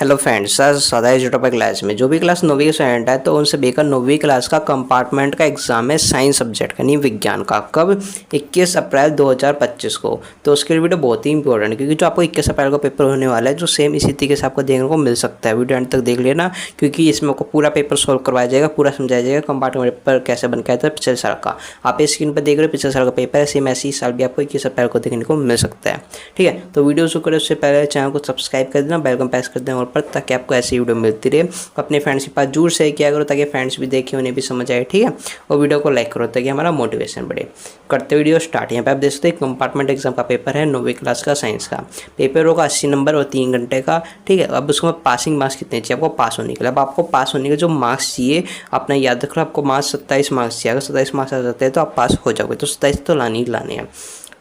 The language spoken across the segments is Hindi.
हेलो फ्रेंड्स, सर सदा यूट्यूब क्लास में जो भी क्लास 9वीं के स्टूडेंट है तो उनसे बेकर 9वीं क्लास का कंपार्टमेंट का एग्जाम है साइंस सब्जेक्ट का, नहीं विज्ञान का। कब? 21 अप्रैल 2025 को। तो उसके लिए वीडियो बहुत ही इंपॉर्टेंट है क्योंकि जो आपको 21 अप्रैल को पेपर होने वाला है जो सेम इसी तरीके से आपको देखने को मिल सकता है। वीडियो एंड तक देख लेना क्योंकि इसमें आपको पूरा पेपर सॉल्व करवाया जाएगा, पूरा समझाया जाएगा कंपार्टमेंट पेपर कैसे बन के आया था पिछले साल का। आप इस स्क्रीन पर देख रहे हो पिछले साल का पेपर है, सेम ऐसे ही साल भी आपको 21 अप्रैल को देखने को मिल सकता है। ठीक है, तो वीडियो शुरू करें उससे पहले चैनल को सब्सक्राइब कर देना, बेल आइकन प्रेस कर देना और पर, ताकि आपको ऐसी वीडियो मिलती रहे। अपने फ्रेंड्स के पास जरूर शेयर किया करो ताकि फ्रेंड्स भी देखें, उन्हें भी समझ आए। ठीक है, और वीडियो को लाइक करो ताकि हमारा मोटिवेशन बढ़े। करते वीडियो स्टार्ट। यहाँ पे आप देख सकते हैं कंपार्टमेंट एग्जाम का पेपर है 9वीं क्लास का साइंस का। पेपर होगा 80 नंबर और 3 घंटे का। ठीक है, अब उसको पासिंग मार्क्स कितने चाहिए आपको पास होने के लिए? अब आपको पास होने के जो मार्क्स चाहिए अपना याद रखो, आपको मार्क्स 27 मार्क्स चाहिए। अगर 27 मार्क्स आ जाते हैं तो आप पास हो जाओगे, तो 27 तो लाने ही लाने हैं।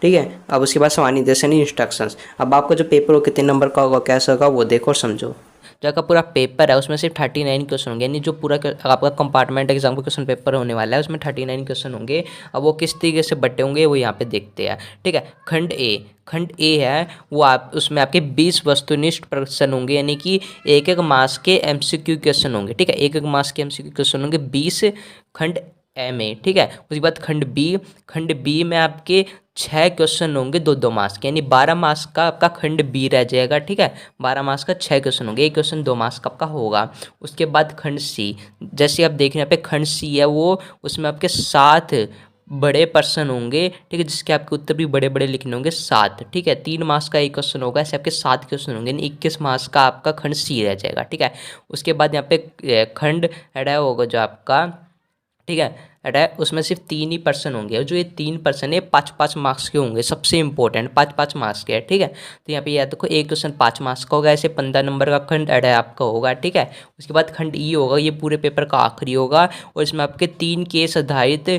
ठीक है, अब उसके बाद सवाल निर्देशन इंस्ट्रक्शंस। अब आपका जो पेपर हो कितने नंबर का होगा, कैसा होगा, वो देखो और समझो। जो आपका पूरा पेपर है उसमें सिर्फ 39 क्वेश्चन होंगे, यानी जो पूरा आपका कंपार्टमेंट एग्जाम का क्वेश्चन पेपर होने वाला है उसमें 39 क्वेश्चन होंगे। अब वो किस तरीके से बटे होंगे वो यहाँ पे देखते हैं। ठीक है, खंड ए है वो आप उसमें आपके 20 वस्तुनिष्ठ प्रश्न होंगे, यानी कि एक एक मास के एमसीक्यू क्वेश्चन होंगे। ठीक है, एक एक मास के एमसीक्यू क्वेश्चन होंगे 20 खंड ए में। ठीक है, उसके बाद खंड बी में आपके 6 क्वेश्चन होंगे 2-2 मार्क्स के, यानी 12 मार्क्स का आपका खंड बी रह जाएगा। ठीक है, 12 मार्क्स का 6 क्वेश्चन होंगे, एक क्वेश्चन 2 मार्क्स का आपका होगा। उसके बाद खंड सी, जैसे आप देख रहे हैं यहाँ पे खंड सी है वो उसमें आपके 7 बड़े प्रश्न होंगे। ठीक है, जिसके आपके उत्तर भी बड़े बड़े लिखने होंगे 7। ठीक है, 3 मार्क्स का एक क्वेश्चन होगा, ऐसे आपके 7 क्वेश्चन होंगे, यानी 21 मार्क्स का आपका खंड सी रह जाएगा। ठीक है, उसके बाद यहाँ पे खंड एडा होगा जो आपका, ठीक है अटैक, उसमें सिर्फ 3 ही पर्सन होंगे और जो ये 3 पर्सन है 5-5 मार्क्स के होंगे, सबसे इंपॉर्टेंट 5-5 मार्क्स के है। ठीक है, तो यहाँ पे याद रखो एक क्वेश्चन 5 मार्क्स का होगा, ऐसे 15 नंबर का खंड अटैक आपका होगा। ठीक है, उसके बाद खंड ई होगा, ये पूरे पेपर का आखिरी होगा और इसमें आपके 3 केस आधारित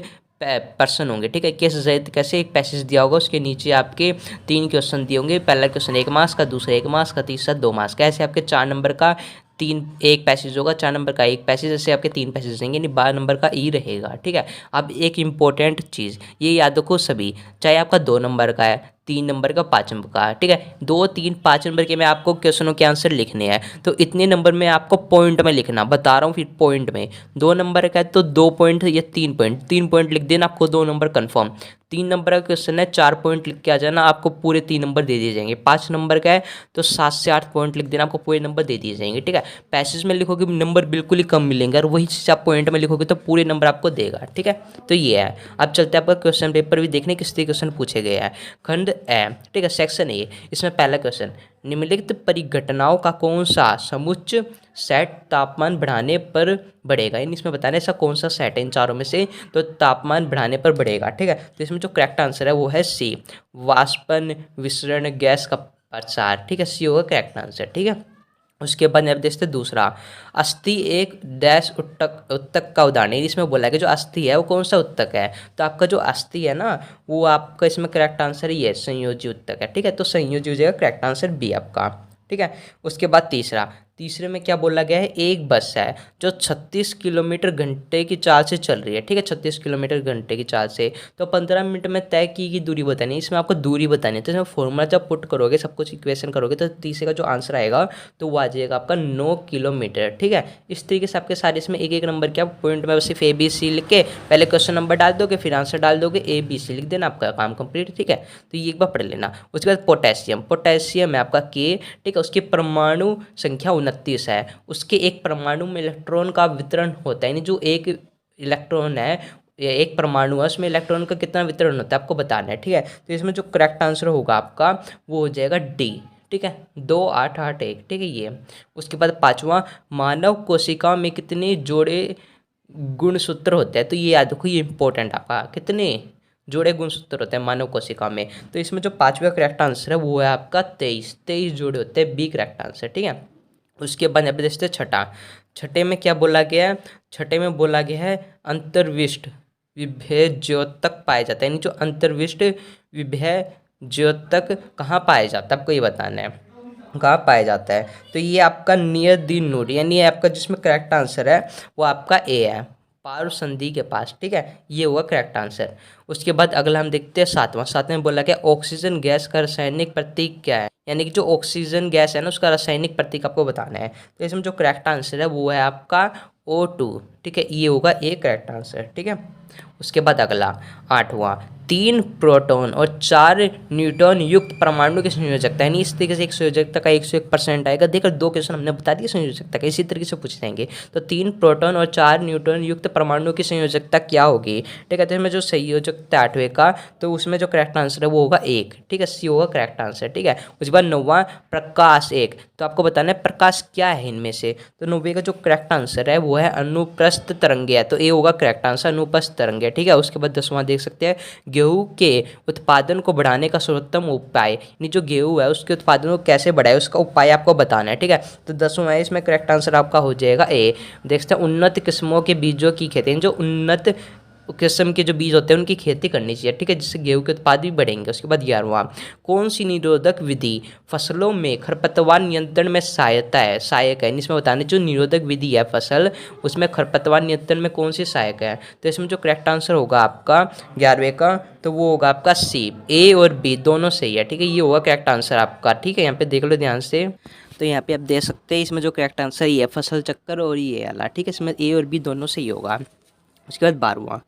पर्सन होंगे। ठीक है, केस आधारित कैसे, एक पैसेज दिया होगा उसके नीचे आपके 3 क्वेश्चन दिए होंगे। पहला क्वेश्चन 1 मार्क्स का, दूसरा 1 मार्क्स का, तीसरा 2 मार्क्स का, ऐसे आपके 4 नंबर का एक पैसेज होगा, 4 नंबर का एक पैसेज, ऐसे आपके 3 पैसेज देंगे, यानी 12 नंबर का ई रहेगा। ठीक है, अब एक इंपॉर्टेंट चीज़ ये याद रखो सभी, चाहे आपका 2 नंबर का है, 3 नंबर का, 5 नंबर का। ठीक है, 2, 3, 5 नंबर के में आपको क्वेश्चनों के आंसर लिखने हैं, तो इतने नंबर में आपको पॉइंट में लिखना, बता रहा हूँ फिर पॉइंट में। 2 नंबर का है तो 2 पॉइंट या 3 पॉइंट लिख देना, आपको 2 नंबर कन्फर्म। 3 नंबर का क्वेश्चन है 4 पॉइंट लिख के आ जाना, आपको पूरे 3 नंबर दे दिए जाएंगे। 5 नंबर का है तो 7 से 8 पॉइंट लिख देना, आपको पूरे नंबर दे दिए जाएंगे। ठीक है, पैसेज में लिखोगे नंबर बिल्कुल ही कम मिलेंगे और वही चीज़ आप पॉइंट में लिखोगे तो पूरे नंबर आपको देगा। ठीक है, तो ये है। अब चलते हैं आपका क्वेश्चन पेपर भी देखने किस तरीके क्वेश्चन पूछे गए हैं। खंड ए, ठीक है, सेक्शन ए, इसमें पहला क्वेश्चन, निम्नलिखित परिघटनाओं का कौन सा समुच्च सेट तापमान बढ़ाने पर बढ़ेगा, यानी इसमें बताना ऐसा कौन सा सेट है इन चारों में से तो तापमान बढ़ाने पर बढ़ेगा। ठीक है, तो इसमें जो करेक्ट आंसर है वो है सी, वाष्पन विसरण गैस का प्रसार। ठीक है, सी होगा करेक्ट आंसर। ठीक है, उसके बाद अब देखते हैं दूसरा, अस्थि एक डैश उत्तक का उदाहरण है। इसमें बोला है कि जो अस्थि है वो कौन सा उत्तक है, तो आपका जो अस्थि है ना वो आपका इसमें करेक्ट आंसर ही है संयोजी उत्तक है। ठीक है, तो संयोजी हो जाएगा करेक्ट आंसर बी आपका। ठीक है, उसके बाद तीसरे में क्या बोला गया है, एक बस है जो 36 किलोमीटर घंटे की चाल से चल रही है। ठीक है, 36 किलोमीटर घंटे की चाल से, तो 15 मिनट में तय की गई दूरी बतानी है। इसमें आपको दूरी बतानी है, तो इसमें फॉर्मूला जब पुट करोगे सब कुछ इक्वेशन करोगे तो तीसरे का जो आंसर आएगा तो वो आ जाएगा आपका 9 किलोमीटर। ठीक है, इस तरीके से आपके सारे इसमें एक एक नंबर के आप पॉइंट में सिर्फ ए बी सी लिख के पहले क्वेश्चन नंबर डाल दोगे, फिर आंसर डाल दोगे, ए बी सी लिख देना, आपका काम कंप्लीट। ठीक है, तो ये एक बार पढ़ लेना। उसके बाद पोटेशियम है आपका के। ठीक है, उसकी परमाणु संख्या 29 है, उसके एक परमाणु में इलेक्ट्रॉन का वितरण होता है, यानी जो एक इलेक्ट्रॉन है एक परमाणु है उसमें इलेक्ट्रॉन का कितना वितरण होता है आपको बताना है। ठीक है, तो इसमें जो करेक्ट आंसर होगा आपका वो हो जाएगा डी। ठीक है, 2, 8, 8, 1। ठीक है, ये उसके बाद पांचवा, मानव कोशिका में कितने जोड़े गुणसूत्र होते हैं, तो ये याद रखो, ये इंपॉर्टेंट आपका, कितने जोड़े गुणसूत्र होते हैं मानव कोशिका में, तो इसमें जो पांचवा करेक्ट आंसर है वो है आपका 23 जोड़े होते हैं, बी करेक्ट आंसर। ठीक है, उसके बाद यहाँ पे देखते हैं छठे में क्या बोला गया है, छठे में बोला गया है अंतर्विष्ट विभेय ज्योतक पाया जाता है, यानी जो अंतर्विष्ट विभेय ज्योतक कहाँ पाया जाता है आपको ये बताना है, कहाँ पाया जाता है। तो ये आपका नियर दी नोड, यानी आपका जिसमें करेक्ट आंसर है वो आपका ए है। पारुसंधि के पास, ठीक है, ये हुआ करेक्ट आंसर। उसके बाद अगला हम देखते हैं सातवां में बोला गया ऑक्सीजन गैस का रासायनिक प्रतीक क्या है, यानी कि जो ऑक्सीजन गैस है ना उसका रासायनिक प्रतीक आपको बताना है। तो इसमें जो करेक्ट आंसर है वो है आपका O2, ठीक है, ये होगा ए करेक्ट आंसर, ठीक है। उसके बाद अगला 8वां, 3 प्रोटॉन और 4 न्यूट्रॉन युक्त परमाणु की संयोजकता, यानी इस तरीके से एक संयोजकता का 101% आएगा। देखो 2 क्वेश्चन हमने बता दिया संयोजकता का, इसी तरीके से पूछ जाएंगे। तो 3 प्रोटॉन और 4 न्यूट्रॉन युक्त परमाणु की संयोजकता क्या होगी, ठीक है। तो इसमें जो संयोजकता 8वें का, तो उसमें जो करेक्ट आंसर है वो होगा 1, ठीक है, सी होगा करेक्ट आंसर, ठीक है। उसके बाद 9वां, प्रकाश 1, तो आपको बताना है प्रकाश क्या है इनमें से। तो 9वें का जो करेक्ट आंसर है वो है अनुप्रस्थ तरंगे, तो ए होगा करेक्ट आंसर, अनुप्रस्थ तरंगे, ठीक है। उसके बाद 10वां देख सकते हैं, गेहूं के उत्पादन को बढ़ाने का सर्वोत्तम उपाय, यानी जो गेहूं है उसके उत्पादन को कैसे बढ़ाए उसका उपाय आपको बताना है, ठीक है। तो 10वां है, इसमें करेक्ट आंसर आपका हो जाएगा ए। देखते हैं उन्नत किस्मों के बीजों की खेती, जो उन्नत किस्म के जो बीज होते हैं उनकी खेती करनी चाहिए, ठीक है, जिससे गेहूं के उत्पाद भी बढ़ेंगे। उसके बाद 11वां, कौन सी निरोधक विधि फसलों में खरपतवार नियंत्रण में सहायक है, इसमें बताने जो निरोधक विधि है फसल उसमें खरपतवार नियंत्रण में कौन सी सहायक है। तो इसमें जो करेक्ट आंसर होगा आपका 11वें का, तो वो होगा आपका सी, ए और बी दोनों सही है, ठीक है, ये होगा करेक्ट आंसर आपका, ठीक है। यहाँ पे देख लो ध्यान से, तो यहाँ पे आप देख सकते हैं इसमें जो करेक्ट आंसर ये है फसल चक्कर और ये वाला, ठीक है, इसमें ए और बी दोनों सही होगा। उसके बाद 12वां,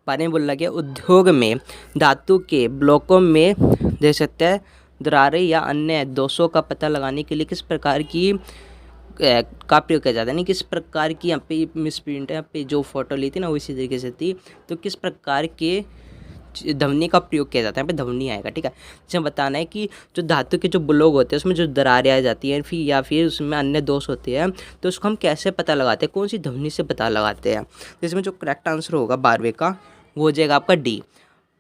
बारे में बोला गया उद्योग में धातु के ब्लॉकों में देख सकते हैं दरारें या अन्य दोषों का पता लगाने के लिए किस प्रकार की का प्रयोग किया जाता है, यानी किस प्रकार की, यहाँ पे मिस प्रिंट है, यहाँ पे जो फोटो ली थी ना वो इसी तरीके से थी, तो किस प्रकार के ध्वनि का प्रयोग किया जाता है, यहाँ पे ध्वनि आएगा, ठीक है। जिसमें बताना है कि जो धातु के जो ब्लॉक होते हैं उसमें जो दरारें आ जाती हैं या फिर उसमें अन्य दोष होते हैं, तो उसको हम कैसे पता लगाते हैं, कौन सी ध्वनि से पता लगाते हैं। तो इसमें जो करेक्ट आंसर होगा 12वें का वो हो जाएगा आपका डी,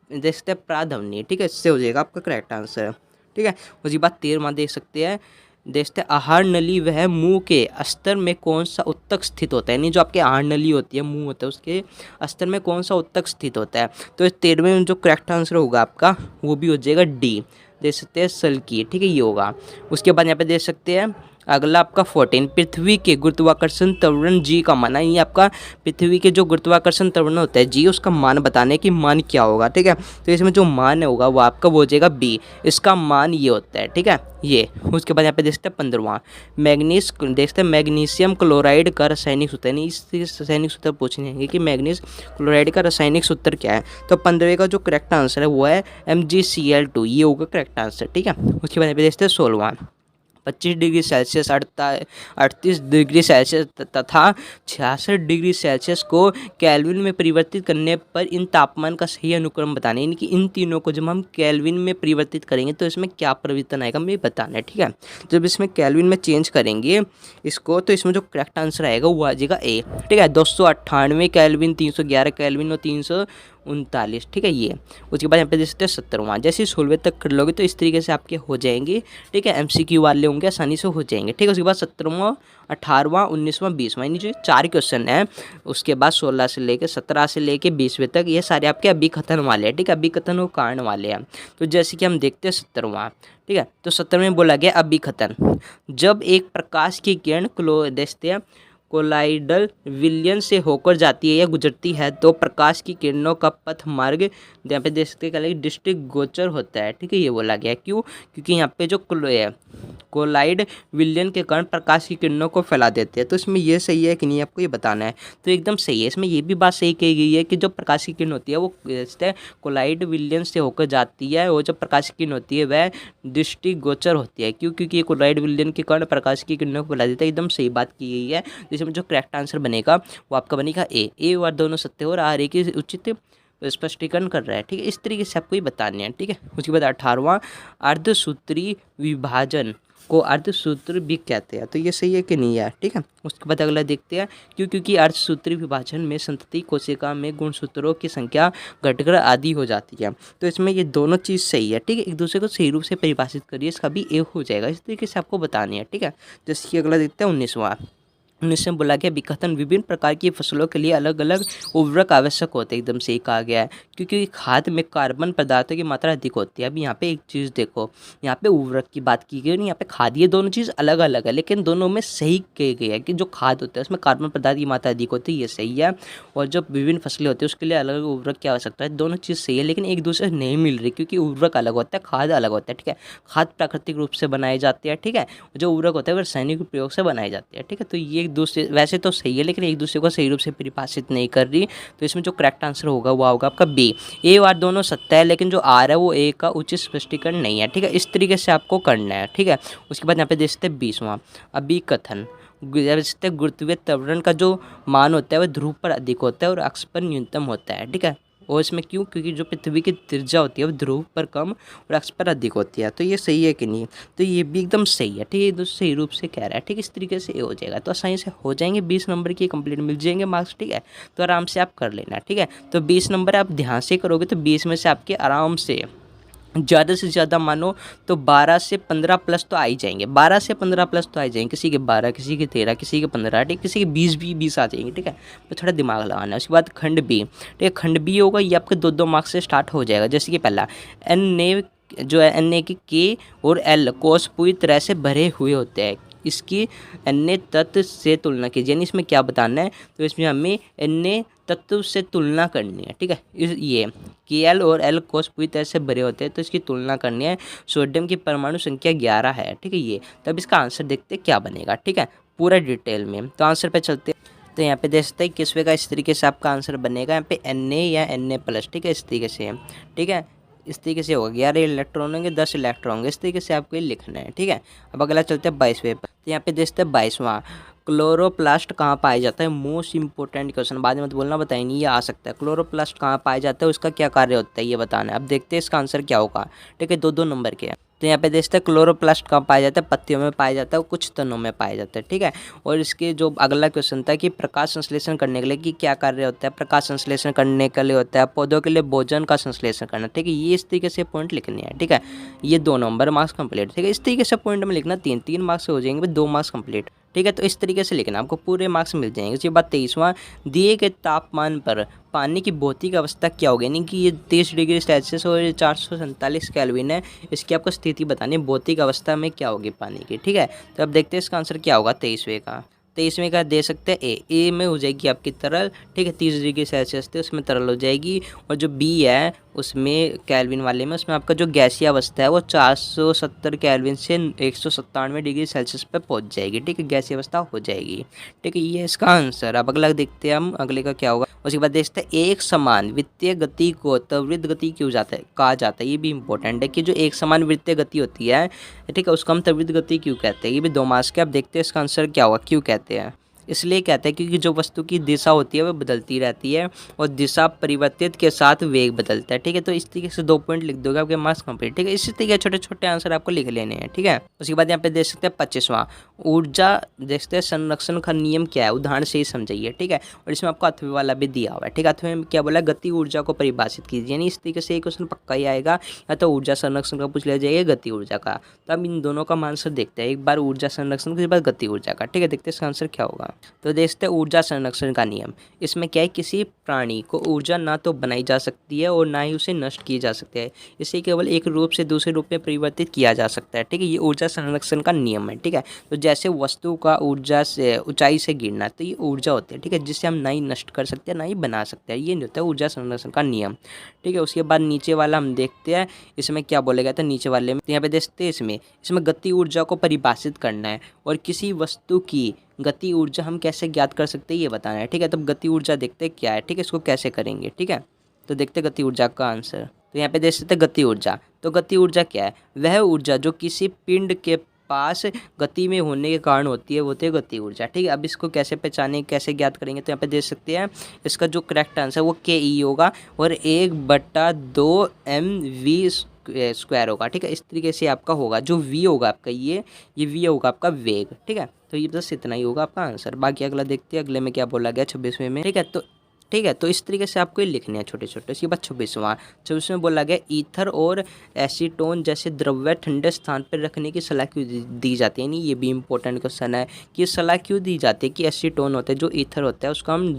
देखते हैं प्राध्वनि, ठीक है, इससे हो जाएगा आपका करेक्ट आंसर, ठीक है। उसके बाद 13वां देख सकते हैं, देखते हैं आहार नली वह मुंह के अस्तर में कौन सा उत्तक स्थित होता है, यानी जो आपके आहार नली होती है मुंह होता है उसके अस्तर में कौन सा उत्तक स्थित होता है। तो इस 13वें में जो करेक्ट आंसर होगा आपका वो भी हो जाएगा डी, देख सकते हैं सल्की, ठीक है, ये होगा। उसके बाद यहाँ पे देख सकते हैं अगला आपका 14, पृथ्वी के गुरुत्वाकर्षण त्वरण जी का मान, ये आपका पृथ्वी के जो गुरुत्वाकर्षण त्वरण होता है जी उसका मान बताने कि मान क्या होगा, ठीक है। तो इसमें जो मान होगा वो आपका वो हो जाएगा बी, इसका मान ये होता है, ठीक है, ये। उसके बाद यहाँ पे देखते हैं 15वां, मैग्नीस, देखते हैं मैग्नीशियम क्लोराइड का रासायनिक सूत्र, यानी इस रासायनिक सूत्र पूछेंगे कि मैग्नीस क्लोराइड का रासायनिक सूत्र क्या है। तो 15वें का जो करेक्ट आंसर है वो है MgCl2, ये होगा करेक्ट आंसर, ठीक है। उसके बाद यहाँ पे देखते हैं 16वां, 25 डिग्री सेल्सियस 38 डिग्री सेल्सियस तथा 66 डिग्री सेल्सियस को केल्विन में परिवर्तित करने पर इन तापमान का सही अनुक्रम बताना है, यानी कि इन तीनों को जब हम केल्विन में परिवर्तित करेंगे तो इसमें क्या परिवर्तन आएगा हमें बताना है, ठीक है। जब इसमें केल्विन में चेंज करेंगे इसको तो इसमें जो करेक्ट आंसर आएगा वो आ जाएगा ए, ठीक है, 298 केल्विन, 311 केल्विन और 339, ठीक है, ये। उसके बाद यहाँ पे देख सकते हैं 17वां, जैसे 16वें तक कर लोगे तो इस तरीके से आपके हो जाएंगे, ठीक है, MCQ वाले होंगे आसानी से हो जाएंगे, ठीक है। उसके बाद 17वां, 18वां, 19वां, 20वां, यानी जो 4 क्वेश्चन हैं उसके बाद 16 से लेके 17 से लेके 20वें तक ये सारे आपके अभी खत्म वाले हैं, ठीक है, अभी खत्म कारण वाले हैं। तो जैसे कि हम देखते हैं 17वां, ठीक है, तो 17वें बोला गया अभी खत्म, जब एक प्रकाश की किरण देखते हैं कोलाइडल विलयन से होकर जाती है या गुजरती है तो प्रकाश की किरणों का पथ मार्ग यहाँ पे देख सकते हैं डिस्ट्रिक्ट गोचर होता है, ठीक है, ये बोला गया। क्यों? क्योंकि यहाँ पे जो कोलाइड विलयन के कारण प्रकाश की किरणों को फैला देते हैं। तो इसमें ये सही है कि नहीं आपको ये बताना है। तो एकदम सही है, इसमें ये भी बात सही कही गई है कि जो प्रकाश की किरण होती है वो कोलाइड विलयन से होकर जाती है, वो जो प्रकाश की किरण होती है वह डिस्ट्रिक्ट गोचर होती है। क्यों? क्योंकि ये कोलाइड विलयन के कारण प्रकाश की किरणों को फैला देता है। एकदम सही बात की गई है। इसमें जो करेक्ट आंसर बनेगा वो आपका बनेगा ए और दोनों सत्य और आर ए की उचित स्पष्टीकरण कर रहा है, ठीक है। इस तरीके से आपको ये बताने हैं, ठीक है। उसके बाद 18वां अर्धसूत्री विभाजन को अर्धसूत्र भी कहते हैं। तो ये सही है कि नहीं है, ठीक है। उसके बाद अगला देखते हैं क्योंकि अर्धसूत्री विभाजन में संतति कोशिका में गुणसूत्रों की संख्या घटकर आधी हो जाती है। तो इसमें ये दोनों चीज़ सही है, ठीक है। एक दूसरे को सही रूप से परिभाषित करिए, इसका भी ए हो जाएगा। इस तरीके से आपको बतानी है, ठीक है। जैसे कि अगला देखते हैं 19वां इसमें बोला गया विकथन विभिन्न प्रकार की फसलों के लिए अलग अलग उर्वरक आवश्यक होते हैं, एकदम सही कहा गया है, क्योंकि खाद में कार्बन पदार्थों की मात्रा अधिक होती है। अब यहाँ पे एक चीज़ देखो, यहाँ पे उर्वरक की बात की गई, यहाँ पे खाद, ये दोनों चीज़ अलग अलग है, लेकिन दोनों में सही कही गई है कि जो खाद होता है उसमें कार्बन पदार्थ की मात्रा अधिक होती है, ये सही है। और जो विभिन्न फसलें होती है उसके लिए अलग अलग उर्वरक की आवश्यकता है, दोनों चीज़ सही है, लेकिन एक दूसरे से नहीं मिल रही, क्योंकि उर्वरक अलग होता है, खाद अलग होता है, ठीक है। खाद प्राकृतिक रूप से बनाए जाते हैं, ठीक है, जो उर्वरक होता है वो रासायनिक प्रयोग से बनाए जाते हैं, ठीक है। तो ये एक दूसरे वैसे तो सही है, लेकिन एक दूसरे को सही रूप से परिभाषित नहीं कर रही। तो इसमें जो करेक्ट आंसर होगा वो होगा आपका बी। ए और दोनों सत्य है, लेकिन जो आर है वो ए का उचित स्पष्टीकरण नहीं है, ठीक है। इस तरीके से आपको करना है, ठीक है। उसके बाद यहाँ पे देख सकते हैं 20वां अभिकथन। गुरुत्वीय त्वरण का जो मान होता है वह ध्रुव पर अधिक होता है और अक्ष पर न्यूनतम होता है, ठीक है। और इसमें क्यों? क्योंकि जो पृथ्वी की त्रिज्या होती है वो ध्रुव पर कम और अक्ष पर अधिक होती है। तो ये सही है कि नहीं? तो ये भी एकदम सही है, ठीक है। ये सही रूप से कह रहा है, ठीक। इस तरीके से ये हो जाएगा, तो आसानी से हो जाएंगे 20 नंबर की कंप्लीट मिल जाएंगे मार्क्स, ठीक है। तो आराम से आप कर लेना, ठीक है। तो 20 नंबर आप ध्यान से करोगे तो 20 में से आपके आराम से ज़्यादा मानो तो 12 से 15 प्लस तो आ ही जाएंगे, 12 से 15 प्लस तो आ ही जाएंगे, किसी के 12, किसी के 13, किसी के 15, ठीक, किसी के 20 भी 20 आ जाएंगे, ठीक है। तो थोड़ा दिमाग लगाना है। उसके बाद खंड बी, ठीक है। खंड बी होगा, ये आपके 2-2 मार्क्स से स्टार्ट हो जाएगा। जैसे कि पहला एन ने जो है एन ए के और एल कोस पूरी तरह से भरे हुए होते हैं, इसकी अन्य तत्व से तुलना कीजिए, यानी इसमें क्या बताना है? तो इसमें हमें अन्य तत्व से तुलना करनी है, ठीक है। ये के एल और एल कोस पूरी तरह से भरे होते हैं, तो इसकी तुलना करनी है। सोडियम की परमाणु संख्या 11 है, ठीक है। ये तब इसका आंसर देखते हैं क्या बनेगा, ठीक है, पूरा डिटेल में। तो आंसर पे चलते हैं। तो यहाँ पे देख सकते हैं 21वें का इस तरीके से आपका आंसर बनेगा, यहाँ पे एन ए या एन ए प्लस, ठीक है, इस तरीके से, ठीक है। इस तरीके से होगा, 11 इलेक्ट्रॉन होंगे, 10 इलेक्ट्रॉन होंगे, इस तरीके से आपको ये लिखना है, ठीक है। अब अगला चलते हैं 22वें पर। तो यहाँ पे देखते हैं 22वां क्लोरोप्लास्ट कहाँ पाया जाता है? मोस्ट इंपॉर्टेंट क्वेश्चन, बाद में मत बोलना बताइए नहीं, ये आ सकता है। क्लोरोप्लास्ट कहाँ पाया जाता है, उसका क्या कार्य होता है, ये बताना है। अब देखते हैं इसका आंसर क्या होगा, ठीक है। 2-2 नंबर के हैं। तो यहाँ पे देखते हैं क्लोरोप्लास्ट कहाँ पाया जाता है? पत्तियों में पाया जाता है, कुछ तनों में पाया जाता है, ठीक है। और इसके जो अगला क्वेश्चन था कि प्रकाश संश्लेषण करने के लिए कि क्या कार्य होता है? प्रकाश संश्लेषण करने के लिए होता है पौधों के लिए भोजन का संश्लेषण करना, ठीक है। ये इस तरीके से पॉइंट लिखने हैं, ठीक है। ये 2 नंबर मार्क्स कंप्लीट, ठीक है। इस तरीके से पॉइंट में लिखना, 3 मार्क्स से हो जाएंगे, 2 मार्क्स कंप्लीट, ठीक है। तो इस तरीके से लिखना, आपको पूरे मार्क्स मिल जाएंगे। उसके बाद 23वां दिए गए तापमान पर पानी की भौतिक अवस्था क्या होगी, यानी कि ये 30 डिग्री सेल्सियस और 447 केल्विन है, इसकी आपको स्थिति बतानी है, भौतिक अवस्था में क्या होगी पानी की, ठीक है। तो अब देखते हैं इसका आंसर क्या होगा 23वें का। 23वें का दे सकते हैं ए में हो जाएगी आपकी तरल, ठीक है। 30 डिग्री सेल्सियस थे उसमें तरल हो जाएगी, और जो बी है उसमें केल्विन वाले में, उसमें आपका जो गैसीय अवस्था है वो 470 केल्विन से 197 डिग्री सेल्सियस पे पहुंच जाएगी, ठीक है। गैसीय अवस्था हो जाएगी, ठीक है। ये इसका आंसर। अब अगला देखते हैं हम, अगले का क्या होगा। उसके बाद देखते हैं एक समान वृत्तीय गति को त्वरित गति क्यों कहा जाता है। ये भी इंपॉर्टेंट है कि जो एक समान वृत्तीय गति होती है, ठीक है, उसको हम त्वरित गति क्यों कहते हैं। ये भी 2 मार्क्स के। अब देखते हैं इसका आंसर क्या होगा, क्यों कहते हैं। इसलिए कहते हैं क्योंकि जो वस्तु की दिशा होती है वह बदलती रहती है, और दिशा परिवर्तित के साथ वेग बदलता है, ठीक है। तो इस तरीके से 2 पॉइंट लिख दोगे, आपके मार्क्स कंप्लीट, ठीक है। इसी तरीके छोटे छोटे आंसर आपको लिख लेने हैं, ठीक है। उसके बाद यहाँ पे देख सकते हैं 25वां ऊर्जा, देखते हैं संरक्षण का नियम क्या है, उदाहरण से ही समझाइए, ठीक है। और इसमें आपको 8वें वाला भी दिया हुआ है, ठीक है। 8वें में क्या बोला, गति ऊर्जा को परिभाषित कीजिए, यानी इस तरीके से एक क्वेश्चन पक्का ही आएगा, या तो ऊर्जा संरक्षण का पूछ लिया जाएगा, गति ऊर्जा का। तो अब इन दोनों का आंसर देखते हैं, एक बार ऊर्जा संरक्षण के बाद गति ऊर्जा का, ठीक है। देखते हैं इसका आंसर क्या होगा। तो देखते हैं ऊर्जा संरक्षण का नियम। इसमें क्या है, किसी प्राणी को ऊर्जा ना तो बनाई जा सकती है और ना ही उसे नष्ट की जा सकती है, इसे केवल एक रूप से दूसरे रूप में परिवर्तित किया जा सकता है, ठीक है। ये ऊर्जा संरक्षण का नियम है, ठीक है। तो जैसे वस्तु का ऊर्जा से ऊंचाई से गिरना, तो ये ऊर्जा होती है, ठीक है, जिससे हम ना ही नष्ट कर सकते हैं ना ही बना सकते हैं, ये नहीं होता है ऊर्जा संरक्षण का नियम, ठीक है। उसके बाद नीचे वाला हम देखते हैं, इसमें क्या बोला गया था नीचे वाले में। यहाँ पे देखते हैं इसमें गति ऊर्जा को परिभाषित करना है, और किसी वस्तु की गति ऊर्जा हम कैसे ज्ञात कर सकते हैं ये बताना है, ठीक है। तब गति ऊर्जा देखते हैं क्या है, ठीक है, इसको कैसे करेंगे, ठीक है। तो देखते हैं गति ऊर्जा का आंसर। तो यहाँ पे देख सकते हैं गति ऊर्जा। तो गति ऊर्जा क्या है, वह ऊर्जा जो किसी पिंड के पास गति में होने के कारण होती है, वो होती है गति ऊर्जा, ठीक है। अब इसको कैसे पहचाने, कैसे ज्ञात करेंगे, तो यहाँ पे देख सकते हैं इसका जो करेक्ट आंसर वो के ई होगा, और 1/2 mv स्क्वायर होगा, ठीक है। इस तरीके से आपका होगा, जो v होगा आपका ये v होगा आपका वेग, ठीक है। तो ये बस इतना ही होगा आपका आंसर। बाकी अगला देखते हैं, अगले में क्या बोला गया 26वें में, ठीक है। तो ठीक है। तो इस तरीके से आपको ये लिखने हैं छोटे छोटे। इसके बाद 26वां बोला गया ईथर और एसीटोन जैसे द्रव्य ठंडे स्थान पर रखने की सलाह क्यों दी जाती है। यानी ये भी इंपॉर्टेंट क्वेश्चन है कि सलाह क्यों दी जाती है कि एसीटोन होता है जो ईथर होता है उसको हम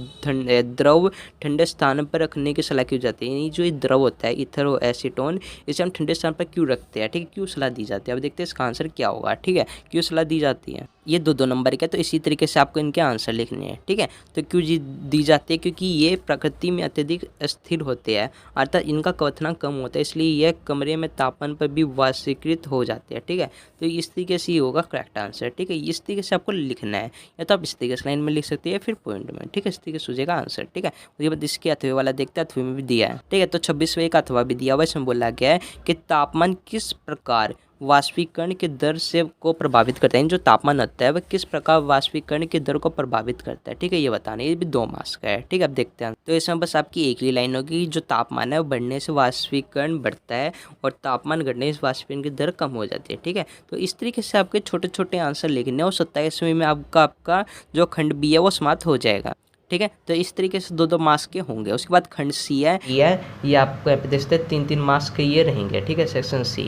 द्रव ठंडे स्थान पर रखने की सलाह क्यों जाती है। यानी जो ये द्रव होता है ईथर और एसीटोन इसे हम ठंडे स्थान पर क्यों रखते हैं। ठीक है, क्यों सलाह दी जाती है। अब देखते हैं इसका आंसर क्या होगा। ठीक है, क्यों सलाह दी जाती है। ये दो नंबर का, तो इसी तरीके से आपको इनके आंसर लिखने हैं। ठीक है, तो क्यों दी जाती है, क्योंकि ये प्रकृति में अत्यधिक अस्थिर होते हैं अर्थात इनका क्वथनांक कम होता है, इसलिए यह कमरे में तापमान पर भी वाष्पीकृत हो जाते हैं। ठीक है, तो इस तरीके से ये होगा करेक्ट आंसर। ठीक है, इस तरीके से आपको लिखना है, या तो आप इस तरीके से लाइन में लिख सकते हैं या फिर पॉइंट में। ठीक है, इस तरीके से हो जाएगा आंसर। ठीक है, उसके बाद इसके अथवे वाला देखते हैं, अथवे में भी दिया है। ठीक है, तो 26वें का अथवा भी दिया हुआ है। इसमें बोला गया है कि तापमान किस प्रकार वाष्पीकरण के दर से को प्रभावित करता है। जो तापमान होता है वह किस प्रकार वाष्पीकरण के दर को प्रभावित करता है। ठीक है, ये बताना, ये भी 2 मार्क्स का है। ठीक है, अब देखते हैं। तो इसमें बस आपकी एक ही लाइन होगी, जो तापमान है वो बढ़ने से वाष्पीकरण बढ़ता है और तापमान घटने से वाष्पीकरण की दर कम हो जाती है। ठीक है, तो इस तरीके से आपके छोटे छोटे आंसर लिखने और 27वें में आपका जो खंड बी है वो समाप्त हो जाएगा। ठीक है, तो इस तरीके से 2 मार्क्स के होंगे। उसके बाद खंड सी है, ये आपको यहाँ पे देख सकते हैं 3 मार्क्स के ये रहेंगे। ठीक है, सेक्शन सी,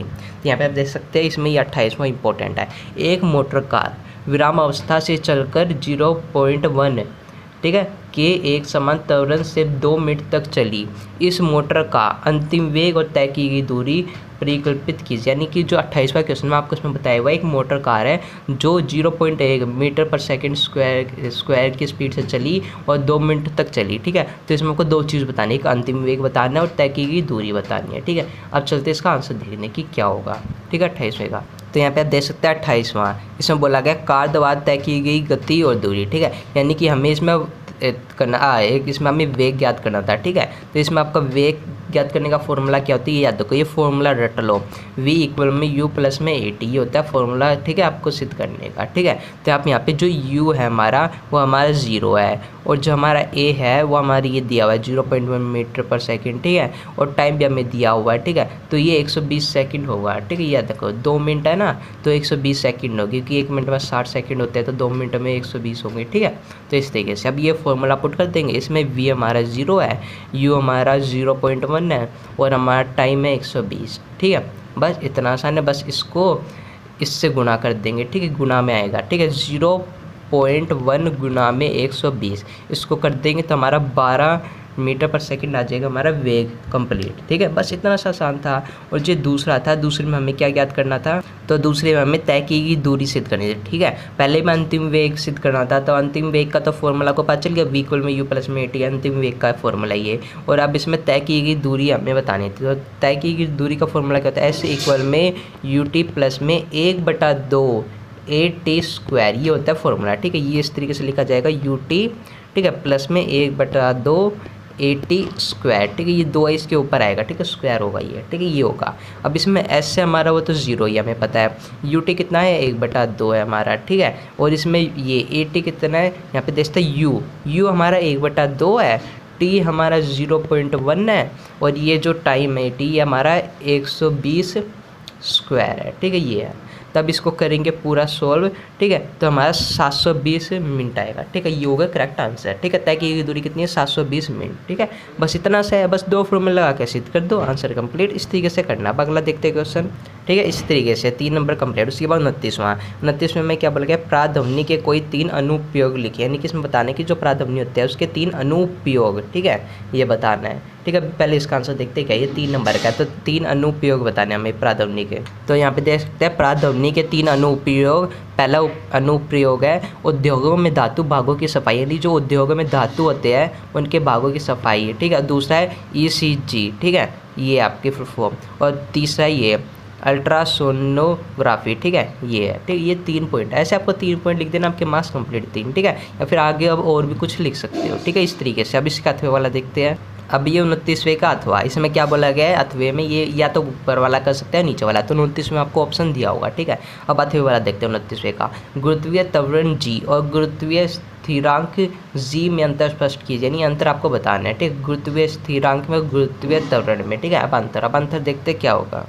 यहाँ पे आप देख सकते हैं इसमें ये 28वां इंपॉर्टेंट है। एक मोटर कार विराम अवस्था से चलकर 0.1 ठीक है के एक समान त्वरण से 2 मिनट तक चली। इस मोटर का अंतिम वेग और तय की गई दूरी परिकल्पित कीजिए। यानी कि जो 28वां क्वेश्चन में आपको इसमें बताया हुआ है, एक मोटर कार है जो 0.1 मीटर पर सेकंड स्क्वायर की स्पीड से चली और 2 मिनट तक चली। ठीक है, तो इसमें आपको 2 चीज़ बतानी है, एक अंतिम वेग बताना है और तय की गई दूरी बतानी है। ठीक है, अब चलते इसका आंसर देखने की क्या होगा। ठीक है, 28वें का, तो यहाँ पे आप देख सकते हैं 28वां, इसमें बोला गया कार द्वारा तय की गई गति और दूरी। ठीक है, यानी कि हमें इसमें करना एक इसमें हमें वेग ज्ञात करना था। ठीक है, तो इसमें आपका वेग ज्ञात करने का फॉर्मूला क्या होती है, ये याद रखो, ये फॉर्मूला रट लो, v इक्वल में u प्लस में at, ये होता है फॉर्मूला। ठीक है, आपको सिद्ध करने का। ठीक है, तो आप यहाँ पे जो u है हमारा वो हमारा 0 है और जो हमारा a है वो हमारी ये दिया हुआ है 0.1 मीटर पर सेकंड। ठीक है, और टाइम भी हमें दिया हुआ है। ठीक है, तो ये 120 सेकंड होगा। ठीक है, याद रखो 2 मिनट है ना, तो 120 सेकंड होगी, क्योंकि 1 मिनट में 60 सेकंड होते हैं, तो 2 मिनट में 120 होंगे। ठीक है, तो इस तरीके से अब ये फॉर्मूला पुट कर देंगे। इसमें v हमारा 0 है, u हमारा 0.1 है और हमारा टाइम है 120। ठीक है, बस इतना आसान है, बस इसको इससे गुना कर देंगे। ठीक है, गुना में आएगा। ठीक है, 0.1 गुना में 120, इसको कर देंगे तो हमारा 12 मीटर पर सेकंड आ जाएगा हमारा वेग कंप्लीट। ठीक है, बस इतना सा आसान था। और जो दूसरा था, दूसरे में हमें क्या ज्ञात करना था, तो दूसरे में हमें तय की गई दूरी सिद्ध करनी थी। ठीक है, पहले में अंतिम वेग सिद्ध करना था, तो अंतिम वेग का तो फॉर्मूला को पता चल गया, v इक्वल में u प्लस में at, अंतिम वेग का फॉर्मूला ये। और अब इसमें तय की गई दूरी हमें बतानी थी, तो तय की गई दूरी का फॉर्मूला क्या होता है, s इक्वल में ut प्लस में 1/2 at स्क्वायर, ये होता है फॉर्मूला। ठीक है, ये इस तरीके से लिखा जाएगा ut, ठीक है, प्लस में 1/2 80 स्क्वायर। ठीक है, ये 2 इसके ऊपर आएगा। ठीक है, स्क्वायर होगा ये। ठीक है, ये होगा। अब इसमें s से हमारा वो तो 0 ही हमें पता है, ut कितना है 1/2 है हमारा। ठीक है, और इसमें ये 80 कितना है, यहाँ पे देखते हैं u हमारा 1/2 है, t हमारा 0.1 है और ये जो टाइम है t हमारा 120 स्क्वायर है। ठीक है, ये है। तब इसको करेंगे पूरा सोल्व। ठीक है, तो हमारा 720 मिनट आएगा। ठीक है, ये होगा करेक्ट आंसर। ठीक है, तय की दूरी कितनी है, 720 मिनट। ठीक है, बस इतना सा है, बस 2 फॉर्मूला लगा के सिद्ध कर दो, आंसर कंप्लीट। इस तरीके से करना। अब अगला देखते हैं क्वेश्चन। ठीक है, इस तरीके से 3 नंबर कंप्लीट। उसके बाद 29वां में क्या बोला गया, प्राध्वनि के कोई 3 अनुप्रयोग लिखे। यानी कि इसमें बताने की जो प्राध्वनि होते हैं उसके 3 अनुप्रयोग। ठीक है, ये बताना है। ठीक है, पहले इसका आंसर देखते हैं क्या, ये 3 नंबर का है, तो 3 अनुप्रयोग बताने हमें प्राध्वनि के। तो यहाँ पे देख सकते हैं प्राध्वनि के 3 अनुप्रयोग। पहला अनुप्रयोग है उद्योगों में धातु भागों की सफाई, यानी जो उद्योगों में धातु होते हैं उनके भागों की सफाई है। ठीक है, दूसरा है ECG। ठीक है, ये आपकी फुल फॉर्म। और तीसरा ये अल्ट्रासोनोग्राफी। ठीक है, ये है। ठीक है, ये 3 पॉइंट, ऐसे आपको 3 पॉइंट लिख देना, आपके मार्क्स कंप्लीट 3। ठीक है, या फिर आगे अब और भी कुछ लिख सकते हो। ठीक है, इस तरीके से। अब इसका अथवे वाला देखते हैं। अब ये 29वें का अथवा, इसमें क्या बोला गया है, अथवे में ये या तो ऊपर वाला कर सकते हैं नीचे वाला, तो 29 में आपको ऑप्शन दिया होगा। ठीक है, अब अथवे वाला देखते हैं 29वें का। गुरुत्वीय त्वरण g और गुरुत्वीय स्थिरांक g में अंतर स्पष्ट कीजिए, यानी अंतर आपको बताना है। ठीक है, गुरुत्वीय स्थिरांक में गुरुत्वीय त्वरण में। ठीक है, अब अंतर देखते क्या होगा।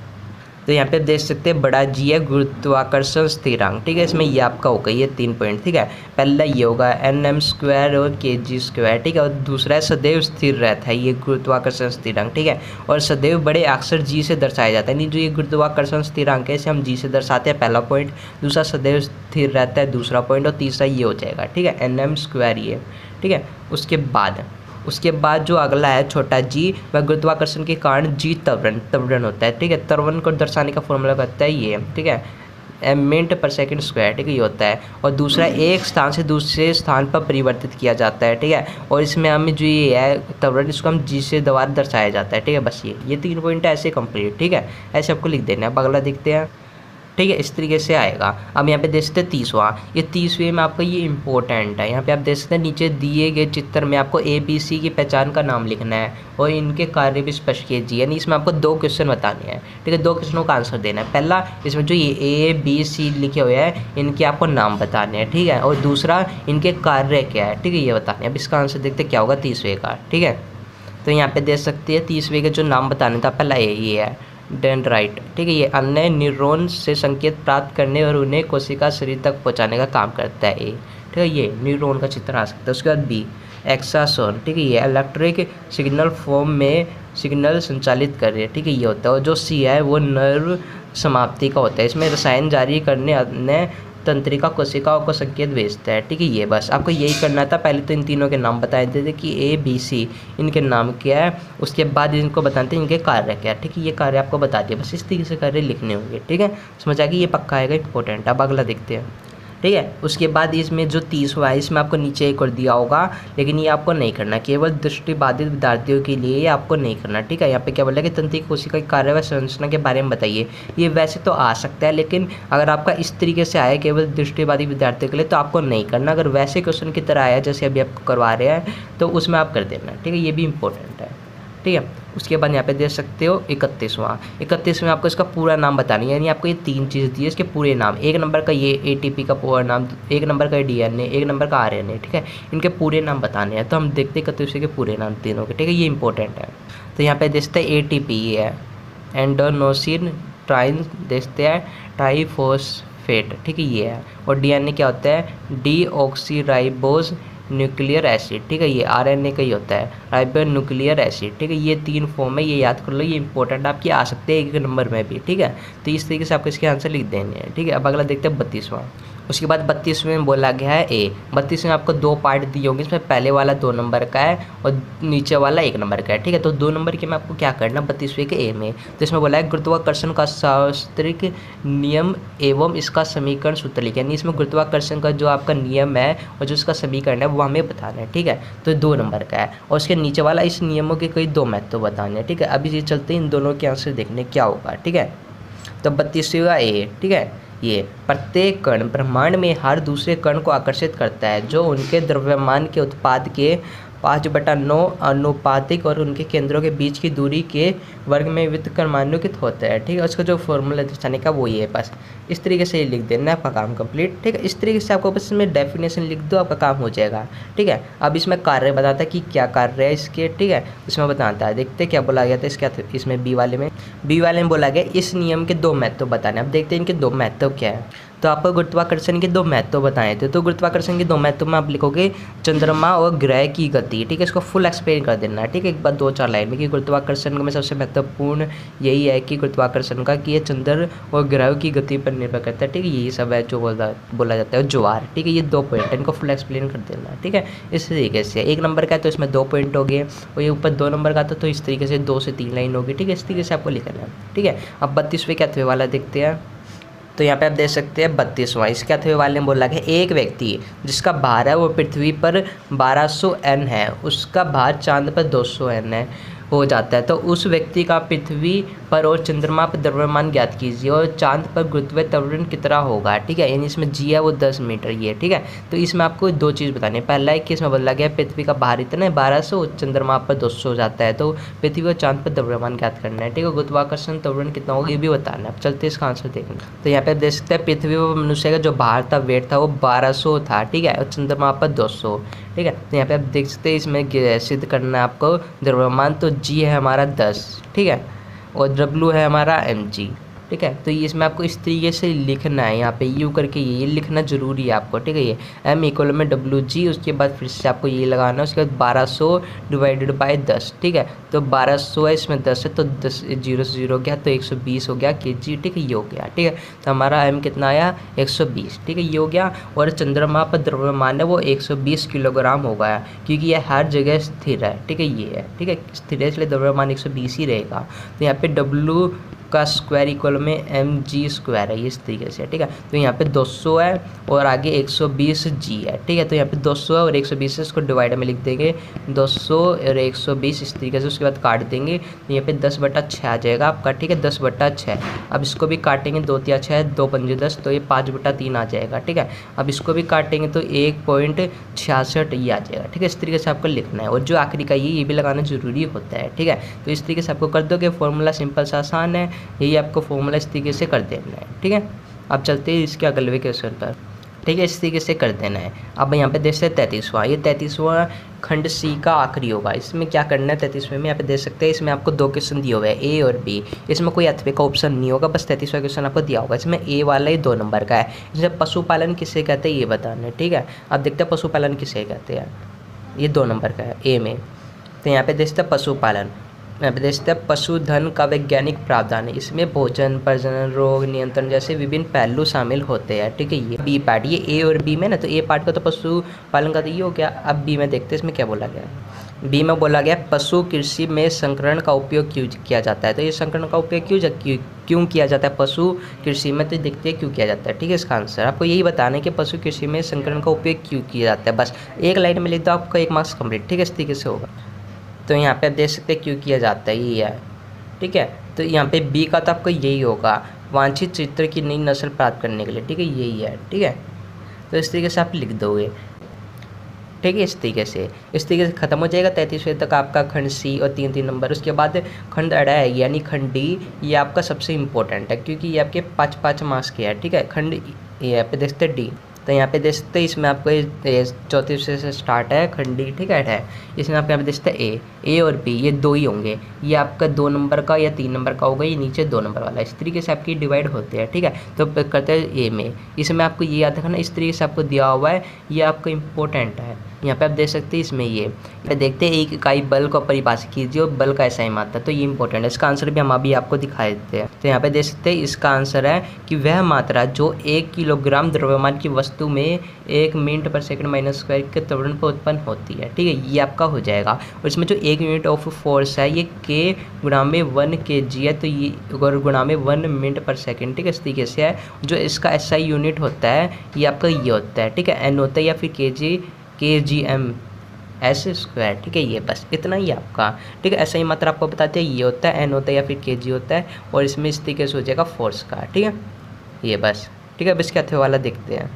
तो यहाँ पे आप देख सकते हैं बड़ा जी है गुरुत्वाकर्षण स्थिरांक, ठीक है। इसमें ये आपका होगा ये 3 पॉइंट, ठीक है। पहला ये होगा nm² और kg², ठीक है। और दूसरा है सदैव स्थिर रहता है, ये गुरुत्वाकर्षण स्थिरांक, ठीक है। और सदैव बड़े अक्षर जी से दर्शाया जाता है, नहीं जो ये गुरुत्वाकर्षण स्थिरांक है इसे हम जी से दर्शाते हैं, पहला पॉइंट। दूसरा सदैव स्थिर रहता है, दूसरा पॉइंट। और तीसरा ये हो जाएगा, ठीक है, nm² ये, ठीक है। उसके बाद जो अगला है छोटा जी, वह गुरुत्वाकर्षण के कारण जी त्वरण होता है, ठीक है। त्वरण को दर्शाने का फॉर्मूला करता है ये, ठीक है, m/s², ठीक है, ये होता है। और दूसरा एक स्थान से दूसरे स्थान पर परिवर्तित किया जाता है, ठीक है। और इसमें हमें जो ये है त्वरण, इसको हम जी से द्वारा दर्शाया जाता है, ठीक है। बस ये 3 पॉइंट ऐसे कंप्लीट, ठीक है, ऐसे आपको लिख देना है। अब अगला देखते हैं, ठीक है, इस तरीके से आएगा। अब यहाँ पे देख सकते हैं 30वां, ये 30वें में आपका ये इंपॉर्टेंट है। यहाँ पे आप देख सकते हैं नीचे दिए गए चित्र में आपको ABC की पहचान का नाम लिखना है और इनके कार्य भी स्पष्ट कीजिए, यानी इसमें आपको 2 क्वेश्चन बताने हैं, ठीक है। 2 क्वेश्चनों का आंसर देना है। पहला, इसमें जो ये ABC लिखे हुए हैं इनके आपको नाम बताने हैं, ठीक है। और दूसरा, इनके कार्य क्या है, ठीक है, ये बताने हैं। अब इसका आंसर देखते क्या होगा 30वें का, ठीक है। तो यहाँ पे देख सकते हैं 30वें के जो नाम बताने था, पहला ये है डेंड्राइट, ठीक है। ये अन्य न्यूरॉन से संकेत प्राप्त करने और उन्हें कोशिका शरीर तक पहुंचाने का काम करता है, ठीक है। ये न्यूरॉन का चित्र आ सकता है। उसके बाद बी एक्सासोन, ठीक है, ये इलेक्ट्रिक सिग्नल फॉर्म में सिग्नल संचालित कर रहे हैं, ठीक है, ये होता है। और जो सी है वो नर्व समाप्ति का होता है, इसमें रसायन जारी करने अन्य तंत्रिका कोशिकाओं को संकेत भेजता है, ठीक है। ये बस आपको यही करना था। पहले तो इन तीनों के नाम बताए थे कि ABC इनके नाम क्या है, उसके बाद इनको बताते हैं इनके कार्य क्या है, ठीक है। ये कार्य आपको बता दिया, बस इस तरीके से कार्य लिखने होंगे, ठीक है। समझ आ गई, ये पक्का आएगा, इंपॉर्टेंट। अब अगला देखते हैं, ठीक है। उसके बाद इसमें जो 30वां है इसमें आपको नीचे एक और दिया होगा, लेकिन ये आपको नहीं करना, केवल दृष्टिबाधित विद्यार्थियों के लिए ये आपको नहीं करना, ठीक है। यहाँ पे क्या बोला कि तंत्रिका कोशिका की कार्य व संरचना के बारे में बताइए। ये वैसे तो आ सकता है, लेकिन अगर आपका इस तरीके से आया केवल दृष्टिबाधित विद्यार्थियों के लिए तो आपको नहीं करना। अगर वैसे क्वेश्चन की तरह आया जैसे अभी आपको करवा रहे हैं तो उसमें आप कर देना, ठीक है। ये भी इंपॉर्टेंट है, ठीक है। उसके बाद यहाँ पे देख सकते हो 31वां आपको इसका पूरा नाम बताना है, यानी आपको ये 3 चीज़ दी है, इसके पूरे नाम। 1 नंबर का ये ATP का पूरा नाम, 1 नंबर का DNA, 1 नंबर का RNA, ठीक है। इनके पूरे नाम बताने हैं, तो हम देखते हैं 31वें के पूरे नाम तीनों के, ठीक है, ये इंपॉर्टेंट है। तो यहाँ पे देखते हैं ATP ये है एंडोनोसिन ट्राइन, देखते हैं ट्राइफॉस्फेट, ठीक है, ये है। और DNA क्या होता है डीऑक्सीराइबोज न्यूक्लियर एसिड, ठीक है, ये RNA का ही होता है राइबो न्यूक्लियर एसिड, ठीक है। ये 3 फॉर्म है, ये याद कर लो, ये इंपॉर्टेंट आपके आ सकते हैं 1 नंबर में भी, ठीक है। तो इस तरीके से आपको इसके आंसर लिख देने हैं, ठीक है। अब अगला देखते हैं 32वां। उसके बाद 32वें में बोला गया है A। 32वें आपको 2 पार्ट दिए होंगे, इसमें पहले वाला 2 नंबर का है और नीचे वाला 1 नंबर का है, ठीक है। तो 2 नंबर के में आपको क्या करना 32वें के A में, तो इसमें बोला है गुरुत्वाकर्षण का शास्त्रिक नियम एवं इसका समीकरण सूत्र लिखें, यानी इसमें गुरुत्वाकर्षण का जो आपका नियम है और जो इसका समीकरण है वो हमें बताना है, ठीक है। तो 2 नंबर का है और उसके नीचे वाला इस नियमों के कोई 2 महत्व बताने हैं, ठीक है। अभी ये चलते हैं इन दोनों के आंसर देखने क्या होगा, ठीक है। तो 32वें का A, ठीक है, ये प्रत्येक कण ब्रह्मांड में हर दूसरे कण को आकर्षित करता है जो उनके द्रव्यमान के उत्पाद के 5/9 अनुपातिक और उनके केंद्रों के बीच की दूरी के वर्ग में व्युत्क्रमानुपातिक होता है, ठीक है। उसका जो फॉर्मूला दर्शाने का वो ये है, बस इस तरीके से लिख देना है, आपका काम कंप्लीट, ठीक है। इस तरीके से आपको बस इसमें डेफिनेशन लिख दो, आपका काम हो जाएगा, ठीक है। अब इसमें कार्य बताता है कि क्या कार्य है इसके, ठीक है, इसमें बताता है। देखते क्या बोला गया था इसमें बी वाले में बोला गया इस नियम के 2 महत्व बताने। अब देखते हैं इनके 2 महत्व क्या है। तो आपको गुरुत्वाकर्षण के 2 महत्व बताए थे, तो गुरुत्वाकर्षण के 2 महत्व में आप लिखोगे चंद्रमा और ग्रह की गति, ठीक है। इसको फुल एक्सप्लेन कर देना है, ठीक है, एक बार 2-4 लाइन में कि गुरुत्वाकर्षण में सबसे महत्वपूर्ण यही है कि गुरुत्वाकर्षण का कि ये चंद्र और ग्रह की गति पर निर्भर करता है, ठीक है। यही सब है जो बोला जाता है ज्वार, ठीक है। ये 2 पॉइंट है, इनको फुल एक्सप्लेन कर देना है, ठीक है। इस तरीके से 1 नंबर का है तो इसमें 2 पॉइंट हो गए और ये ऊपर 2 नंबर का था तो इस तरीके से 2 से 3 लाइन होगी, ठीक है। इस तरीके से आपको लिखना है, ठीक है। अब 32वें के अथवे वाला देखते हैं। तो यहाँ पे आप देख सकते हैं 32वां, इसके अथवे वाले में बोला गया एक व्यक्ति जिसका भार है वो पृथ्वी पर 1200 N है, उसका भार चांद पर 200 N है हो जाता है, तो उस व्यक्ति का पृथ्वी पर और चंद्रमा पर द्रव्यमान ज्ञात कीजिए और चांद पर गुरुत्वीय त्वरण कितना होगा, ठीक है। यानी इसमें जी है वो 10 मीटर ये, ठीक है। तो इसमें आपको 2 चीज़ बतानी है। पहला है कि इसमें बोला गया पृथ्वी का भार इतना है 1200, चंद्रमा पर 200 हो जाता है, तो पृथ्वी और चांद पर द्रव्यमान ज्ञात करना है, ठीक है। गुरुत्वाकर्षण त्वरण कितना होगा ये भी बताना है। अब चलते इसका आंसर देखना। तो यहाँ पे आप देख सकते हैं पृथ्वी पर मनुष्य का जो भार था, वेट था, वो 1200 था, ठीक है, और चंद्रमा पर 200, ठीक है। तो यहाँ पे आप देख सकते हैं इसमें सिद्ध करना है आपको द्रव्यमान, तो जी है हमारा 10, ठीक है, और डब्ल्यू है हमारा mg, ठीक ठीक है। तो ये इसमें आपको इस तरीके से लिखना है, यहाँ पे यू करके ये लिखना जरूरी है आपको, ठीक है। ये m इक्वल में WG, उसके बाद फिर से आपको ये लगाना है, उसके बाद 1200 डिवाइडेड बाय 10, ठीक है। तो 1200 है, इसमें 10 है तो 10 0 से 0 गया तो 120 हो गया kg, ठीक है। ये हो गया, ठीक है। तो हमारा m कितना आया 120, ठीक है। ये हो गया। और चंद्रमा पर द्रव्यमान है वो 120 किलोग्राम हो गया, क्योंकि यह हर जगह स्थिर है, ठीक है। ये है, ठीक है, स्थिर है, इसलिए द्रव्यमान 120 ही रहेगा। तो यहाँ पे W का स्क्वायर इक्वल में mg स्क्वायर है, इस तरीके से, ठीक है। तो यहाँ पे 200 है और आगे 120 g है, ठीक है। तो यहाँ पे 200 है और 120 है, इसको डिवाइड में लिख देंगे 200 और 120 इस तरीके से, उसके बाद काट देंगे। तो यहाँ पे 10/6 आ जाएगा आपका, ठीक है, 10/6। अब इसको भी काटेंगे, 2 × 6 2 × 10, तो ये 5/3 आ जाएगा, ठीक है। अब इसको भी काटेंगे तो 1.66 ये आ जाएगा, ठीक है। इस तरीके से आपको लिखना है, और जो आखिरी का ये भी लगाना जरूरी होता है, ठीक है। तो इस तरीके से आपको कर दोगे, फॉर्मूला सिंपल सा आसान है, यही आपको फॉर्मूला इस तरीके से कर देना है, ठीक है। अब चलते हैं इसके अगले क्वेश्चन पर, ठीक है। इस तरीके से कर देना है। अब यहाँ पे देख सकते हैं 33वां, ये 33वां खंड सी का आखिरी होगा। इसमें क्या करना है 33वें में, यहाँ पे देख सकते हैं, इसमें आपको 2 क्वेश्चन दिए हुए हैं, ए और बी। इसमें कोई अथवे का ऑप्शन नहीं होगा, बस 33वां क्वेश्चन आपको दिया होगा। इसमें ए वाला ही 2 नंबर का है। इसमें पशुपालन किसे कहते हैं ये बताना है, ठीक है। अब देखते हैं पशुपालन किसे कहते हैं, ये 2 नंबर का है ए में। तो यहाँ पे देखते हैं पशुपालन, यहाँ पे देखते हैं पशुधन का वैज्ञानिक प्रावधान है। इसमें भोजन, प्रजनन, रोग नियंत्रण जैसे विभिन्न पहलू शामिल होते हैं, ठीक है। ये बी पार्ट, ये ए और बी में ना, तो ए पार्ट का तो पशुपालन का तो ये हो गया। अब बी में देखते हैं इसमें क्या बोला गया। बी में बोला गया पशु कृषि में संकरण का उपयोग क्यों किया जाता है। तो ये संकरण का उपयोग क्यों किया जाता है पशु कृषि में, तो देखते हैं क्यों किया जाता है, ठीक है। इसका आंसर आपको यही बताना है कि पशु कृषि में संकरण का उपयोग क्यों किया जाता है। बस एक लाइन में लिख दो, आपका 1 मार्क्स कंप्लीट, ठीक है। इस तरीके से होगा। तो यहाँ पे आप देख सकते हैं क्यों किया जाता है, ये है, ठीक है। तो यहाँ पे बी का तो आपको यही होगा, वांछित चित्र की नई नस्ल प्राप्त करने के लिए, ठीक है, यही है, ठीक है। तो इस तरीके से आप लिख दोगे, ठीक है। इस तरीके से ख़त्म हो जाएगा 33वें तक आपका खंड सी और 3 नंबर। उसके बाद खंड अड़ा है यानी खंड डी, ये आपका सबसे इम्पोर्टेंट है, क्योंकि ये आपके 5 मार्क्स के है, ठीक है। खंड ये पे देखते डी, तो यहाँ पे देखते हैं इसमें आपको 34 से स्टार्ट है खंड डी, ठीक है। इसमें आप यहाँ पे देखते हैं ए और बी, ये 2 ही होंगे। ये आपका 2 नंबर का या 3 नंबर का होगा, ये नीचे 2 नंबर वाला। इस तरीके से आपकी डिवाइड होते हैं, ठीक है। तो करते हैं ए में, इसमें आपको ये याद रखना, इस तरीके से आपको दिया हुआ है, ये आपको इम्पोर्टेंट है। यहाँ पे आप देख सकते हैं इसमें ये देखते हैं, एक इकाई बल को परिभाषित कीजिए और बल का ऐसा ही मात्रा, तो ये इंपॉर्टेंट है। इसका आंसर भी हम अभी आपको दिखा देते हैं। तो यहाँ पे देख सकते हैं इसका आंसर है कि वह मात्रा जो 1 किलोग्राम द्रव्यमान की वस्तु में 1 मिनट/सेकंड माइनस स्क्वायर के त्वरण पर उत्पन्न होती है, ठीक है। ये आपका हो जाएगा। और इसमें जो 1 यूनिट ऑफ फोर्स है ये K गुणा में 1 kg है, तो ये गुणा में 1 मिनट/सेकंड, ठीक है। इस तरीके से है। जो इसका SI यूनिट होता है ये आपका ये होता है, ठीक है, N होता है या फिर kgm S स्क्वायर, ठीक है। ये बस इतना ही आपका, ठीक है। ऐसा ही मात्रा आपको बताते हैं, ये होता है N होता है या फिर kg होता है, और इसमें इस तरीके से हो जाएगा फोर्स का, ठीक है। ये बस, ठीक है। अब इसके अथवे वाला देखते हैं।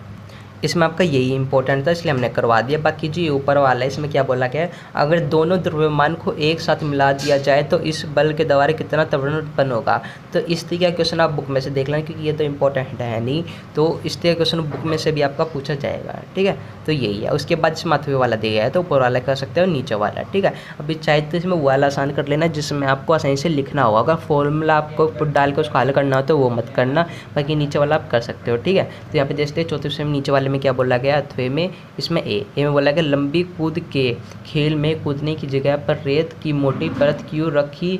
इसमें आपका यही इंपॉर्टेंट था, इसलिए हमने करवा दिया। बाकी जो ये ऊपर वाला है इसमें क्या बोला गया है, अगर दोनों द्रव्यमान को एक साथ मिला दिया जाए तो इस बल के द्वारा कितना त्वरण उत्पन्न होगा। तो इस तरीके का क्वेश्चन आप बुक में से देख लें, क्योंकि ये तो इंपॉर्टेंट है नहीं, तो इस तरीके का क्वेश्चन बुक में से भी आपका पूछा जाएगा, ठीक है। तो यही है। उसके बाद इसमें अथवे वाला दिया है, तो ऊपर वाला कर सकते हो, नीचे वाला, ठीक है। अभी चाहे तो इसमें वाला आसान कर लेना जिसमें आपको आसानी से लिखना होगा। अगर फॉर्मूला आपको डाल के उसको हल करना हो तो वो मत करना, बाकी नीचे वाला आप कर सकते हो, ठीक है। तो यहाँ पे देखते हैं 34 में नीचे वाले में क्या बोला गया अथवे में, इसमें ए में बोला गया लंबी कूद के खेल में कूदने की जगह पर रेत की मोटी परत क्यों रखी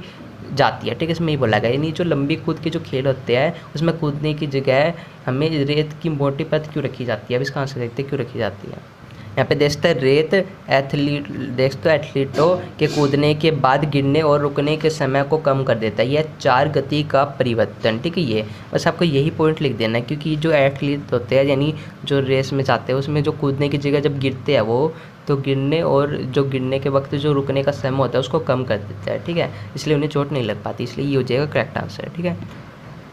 जाती है, ठीक है। इसमें ये बोला गया, यानी जो लंबी कूद के जो खेल होते हैं उसमें कूदने की जगह हमें रेत की मोटी परत क्यों रखी जाती है। अब इसका आंसर देखते हैं क्यों रखी जाती है। यहाँ पे देखते हैं रेत एथलीटों के कूदने के बाद गिरने और रुकने के समय को कम कर देता है। यह 4 गति का परिवर्तन, ठीक है। ये बस आपको यही पॉइंट लिख देना है, क्योंकि जो एथलीट होते हैं यानी जो रेस में जाते हैं उसमें जो कूदने की जगह जब गिरते हैं वो तो गिरने और जो गिरने के वक्त जो रुकने का समय होता है उसको कम कर देता है, ठीक है। इसलिए उन्हें चोट नहीं लग पाती, इसलिए ये हो जाएगा करेक्ट आंसर, ठीक है।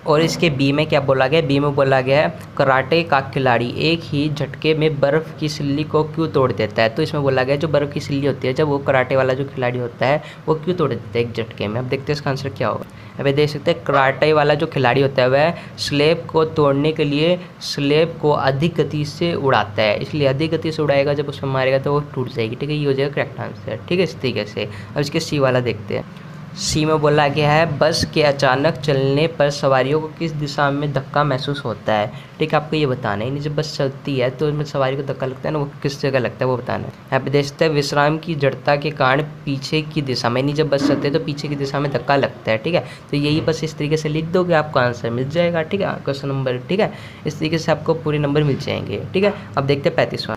और इसके बी में क्या बोला गया, बी में बोला गया है कराटे का खिलाड़ी एक ही झटके में बर्फ़ की सिल्ली को क्यों तोड़ देता है। तो इसमें बोला गया जो बर्फ़ की सिल्ली होती है जब वो कराटे वाला जो खिलाड़ी होता है वो क्यों तोड़ देता है एक झटके में। अब देखते हैं इसका आंसर क्या होगा। अब देख सकते हैं कराटे वाला जो खिलाड़ी होता है वह स्लेब को तोड़ने के लिए स्लेब को अधिक गति से उड़ाता है, इसलिए अधिक गति से उड़ाएगा, जब उसमें मारेगा तो वो टूट जाएगी, ठीक है। ये हो जाएगा करेक्ट आंसर, ठीक है। इस तरीके से अब इसके सी वाला देखते हैं। सी में बोला गया है बस के अचानक चलने पर सवारियों को किस दिशा में धक्का महसूस होता है। ठीक है, आपको ये बताना है। यानी जब बस चलती है तो उसमें सवारी को धक्का लगता है ना, वो किस जगह लगता है वो बताना है। यहाँ पे देख सकते हैं विश्राम की जड़ता के कारण पीछे की दिशा में, यानी जब बस चलती है तो पीछे की दिशा में धक्का लगता है। ठीक है, तो यही बस इस तरीके से लिख दोगे आपको आंसर मिल जाएगा। ठीक है, क्वेश्चन नंबर। ठीक है, इस तरीके से आपको पूरे नंबर मिल जाएंगे। ठीक है, अब देखते हैं 35वां।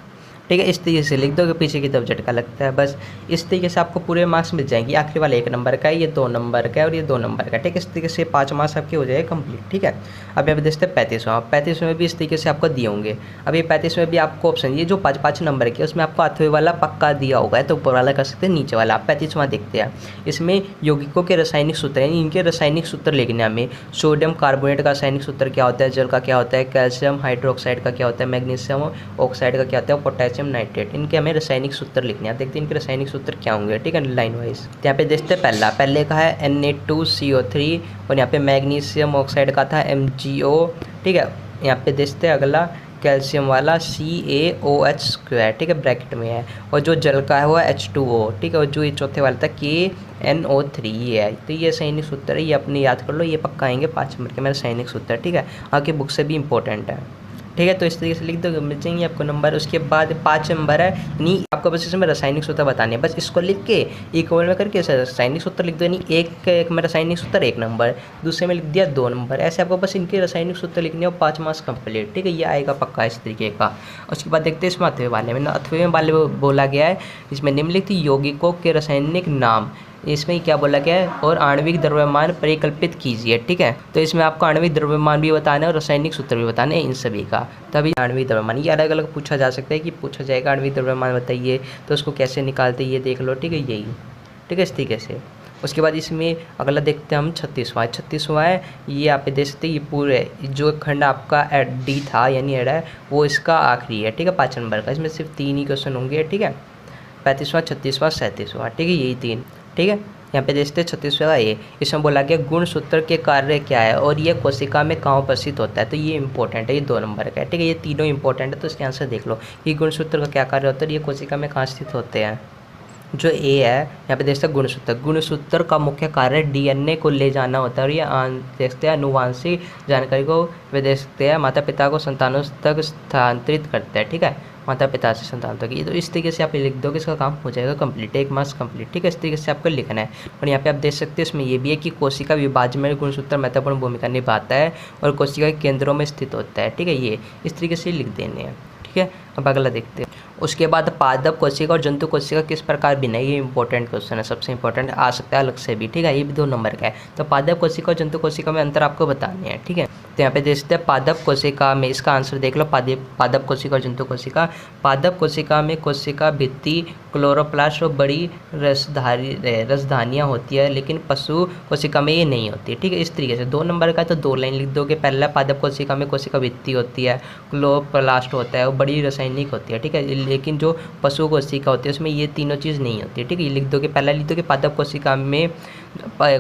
ठीक है, इस तरीके से लिख दो कि पीछे की तरफ झटका लगता है। बस इस तरीके से आपको पूरे मार्क्स मिल जाएंगे। आखिरी वाला 1 नंबर का है, ये 2 नंबर का है और ये 2 नंबर का। ठीक है, इस तरीके से 5 मार्क्स आपके हो जाएंगे कंप्लीट। ठीक है, अब यहाँ पे देखते हैं 35वां। 35वें भी इस तरीके से आपको दिए होंगे। अब ये 35वें भी आपको ऑप्शन, ये जो 5 नंबर के उसमें आपको 8वें वाला पक्का दिया होगा, तो ऊपर वाला कर सकते हैं, नीचे वाला। आप 35वां देखते हैं। इसमें यौगिकों के रासायनिक सूत्र यानी इनके रासायनिक सूत्र लिखने हमें। सोडियम कार्बोनेट का रासायनिक सूत्र क्या होता है, जल का क्या होता है, कैल्शियम हाइड्रोक्साइड का क्या होता है, मैग्नीशियम ऑक्साइड का क्या होता है, पोटेशियम नाइट्रेट, इनके हमें रासायनिक सूत्र लिखने हैं। देखते हैं इनके रासायनिक सूत्र क्या होंगे। ठीक है, लाइन वाइज। यहाँ पे देखते हैं पहले का है Na2CO3 और यहाँ पे मैग्नीशियम ऑक्साइड का था MgO। ठीक है, यहाँ पे देखते हैं अगला कैल्शियम वाला CaOH²। ठीक है, ब्रैकेट में है। और जो जल का है वो H2O। ठीक है, और जो ये चौथे वाला था KNO3 ये है। तो ये रासायनिक सूत्र है, ये अपने याद कर लो, ये पक्का आएंगे 5 नंबर के मेरा रासायनिक सूत्र। ठीक है, आपकी बुक से भी इंपॉर्टेंट है। ठीक है, तो इस तरीके से लिख दो, मिल जाएंगे आपको नंबर। उसके बाद 5 नंबर है, यानी आपको बस इसमें रासायनिक सूत्र बताने हैं। बस इसको लिख के एक ओवर में करके रासायनिक सूत्र लिख दो। यानी एक में रासायनिक सूत्र 1 नंबर, दूसरे में लिख दिया 2 नंबर। ऐसे आपको बस इनके रासायनिक सूत्र लिखने और 5 मार्क्स कंप्लीट। ठीक है, ये आएगा पक्का इस तरीके का। उसके बाद देखते हैं इसमें 8वें वाले में। 8वें वाले बोला गया है, इसमें निम्नलिखित यौगिकों के रासायनिक नाम, इसमें क्या बोला गया है, और आणविक द्रव्यमान परिकल्पित कीजिए। ठीक है, तो इसमें आपको आणविक द्रव्यमान भी बताना है और रासायनिक सूत्र भी बताने हैं इन सभी का। तभी आणविक द्रव्यमान ये अलग अलग पूछा जा सकता है कि पूछा जाएगा आणविक द्रव्यमान बताइए, तो उसको कैसे निकालते ये देख लो। ठीक है, यही। ठीक है, इस तरीके से। उसके बाद इसमें अगला देखते हैं हम 36वां है। ये आप देख सकते हैं, ये पूरे जो खंड आपका D था यानी एड है वो इसका आखिरी है। ठीक है, 5 नंबर का। इसमें सिर्फ 3 ही क्वेश्चन होंगे। ठीक है, 35वां, 36वां, 37वां। ठीक है, यही 3। ठीक है, यहाँ पे देखते हैं 36वां ये। इसमें बोला गया गुणसूत्र के कार्य क्या है और ये कोशिका में कहाँ उपस्थित होता है। तो ये इंपॉर्टेंट है, ये 2 नंबर का है। ठीक है, ये तीनों इंपॉर्टेंट है, तो इसके आंसर देख लो कि गुणसूत्र का क्या कार्य होता है और ये कोशिका में कहाँ स्थित होते हैं। जो ए है यहाँ पे देखते हैं गुणसूत्र का मुख्य कार्य DNA को ले जाना होता है और ये देखते हैं अनुवांशिक जानकारी को वे देखते हैं माता पिता को संतानों तक स्थानांतरित करते हैं। ठीक है, माता पिता से संतान तक। ये तो इस तरीके से आप लिख दोगे, इसका काम हो जाएगा कंप्लीट, 1 मार्क्स कंप्लीट। ठीक है, इस तरीके से आपको लिखना है। और यहाँ पे आप देख सकते हैं इसमें ये भी है कि कोशिका विभाजन में गुणसूत्र महत्वपूर्ण भूमिका निभाता है और कोशिका के केंद्रों में स्थित होता है। ठीक है, ये इस तरीके से लिख देने हैं। ठीक है, अब अगला देखते हैं। उसके बाद पादप कोशिका और जंतु कोशिका किस प्रकार भिन्न है, ये इंपॉर्टेंट क्वेश्चन है, सबसे इंपॉर्टेंट आ सकता है अलग से भी। ठीक है, ये भी 2 नंबर का है। तो पादप कोशिका और जंतु कोशिका में अंतर आपको बताने हैं। ठीक है, तो यहाँ पे देखते हैं पादप कोशिका में, इसका आंसर देख लो, पादप कोशिका और जंतु कोशिका। पादप कोशिका में कोशिका भित्ति क्लोरोप्लास्ट और बड़ी रसधानियाँ होती है, लेकिन पशु कोशिका में ये नहीं होती है। ठीक है, इस तरीके से 2 नंबर का, तो 2 लाइन लिख दोगे। पहला पादप कोशिका में कोशिका भित्ति होती है, क्लोरोप्लास्ट होता है और बड़ी रासायनिक होती है। ठीक है, लेकिन जो पशु कोशिका होती है उसमें ये तीनों चीज़ नहीं होती है। ठीक है, ये लिख दोगे। पहला लिख दोगे पादप कोशिका में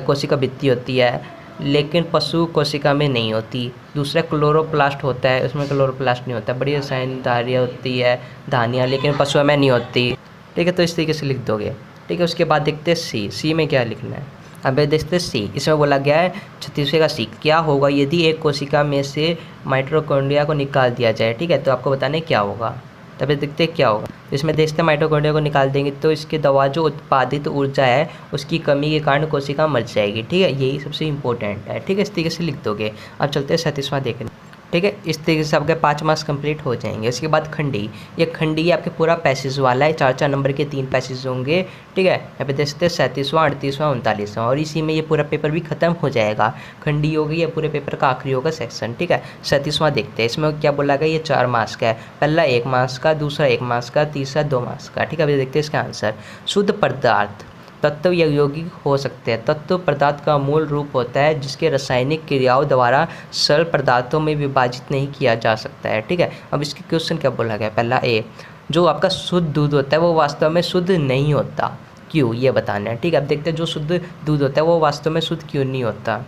कोशिका भित्ति होती है लेकिन पशु कोशिका में नहीं होती। दूसरा क्लोरोप्लास्ट होता है, उसमें क्लोरोप्लास्ट नहीं होता। बड़ी रासायनिक धारियाँ होती है, धानियाँ, लेकिन पशुओं में नहीं होती। ठीक है, तो इस तरीके से लिख दोगे। ठीक है, उसके बाद देखते हैं सी में क्या लिखना है। अब देखते हैं सी, इसमें बोला गया है 36वें का सी, क्या होगा यदि एक कोशिका में से माइटोकॉन्ड्रिया को निकाल दिया जाए। ठीक है, तो आपको बताने क्या होगा, तभी देखते हैं क्या होगा। इसमें देखते हैं माइटोकॉन्ड्रिया को निकाल देंगे तो इसके दवा जो उत्पादित ऊर्जा है उसकी कमी के कारण कोशिका मर जाएगी। ठीक है, यही सबसे इंपॉर्टेंट है। ठीक है, इस तरीके से लिख दोगे। अब चलते हैं 37वां देखने। ठीक है, इस तरीके से आपके 5 मार्क्स कंप्लीट हो जाएंगे। इसके बाद खंडी, ये खंडी आपके पूरा पैसेज वाला है, 4-4 नंबर के 3 पैसेज होंगे। ठीक है, यहाँ पे देखते हैं 37वां, 38वां, 39वां, और इसी में ये पूरा पेपर भी खत्म हो जाएगा। खंडी होगी, ये पूरे पेपर का आखिरी होगा सेक्शन। ठीक है, 37वां देखते हैं। इसमें क्या बोला गया, ये 4 मार्क्स का है। पहला 1 मार्क्स का, दूसरा 1 मार्क्स का, तीसरा 2 मार्क्स का। ठीक है, अभी देखते हैं इसका आंसर। शुद्ध पदार्थ तत्व या यौगिक हो सकते हैं। तत्व पदार्थ का मूल रूप होता है जिसके रासायनिक क्रियाओं द्वारा सरल पदार्थों में विभाजित नहीं किया जा सकता है। ठीक है, अब इसके क्वेश्चन क्या बोला गया। पहला ए, जो आपका शुद्ध दूध होता है वो वास्तव में शुद्ध नहीं होता, क्यों, ये बताना है। ठीक है, अब देखते हैं जो शुद्ध दूध होता है वो वास्तव में शुद्ध क्यों नहीं होता।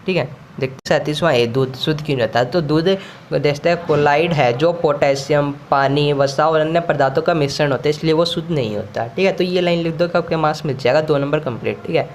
ठीक है, देखते 37वां ए, दूध शुद्ध क्यों नहीं होता। तो दूध देखते हैं कोलाइड है जो पोटेशियम, पानी, वसा और अन्य पदार्थों का मिश्रण होता है, इसलिए वो शुद्ध नहीं होता। ठीक है, तो ये लाइन लिख दो कि आपके मार्क्स मिल जाएगा, 2 नंबर कंप्लीट। ठीक है,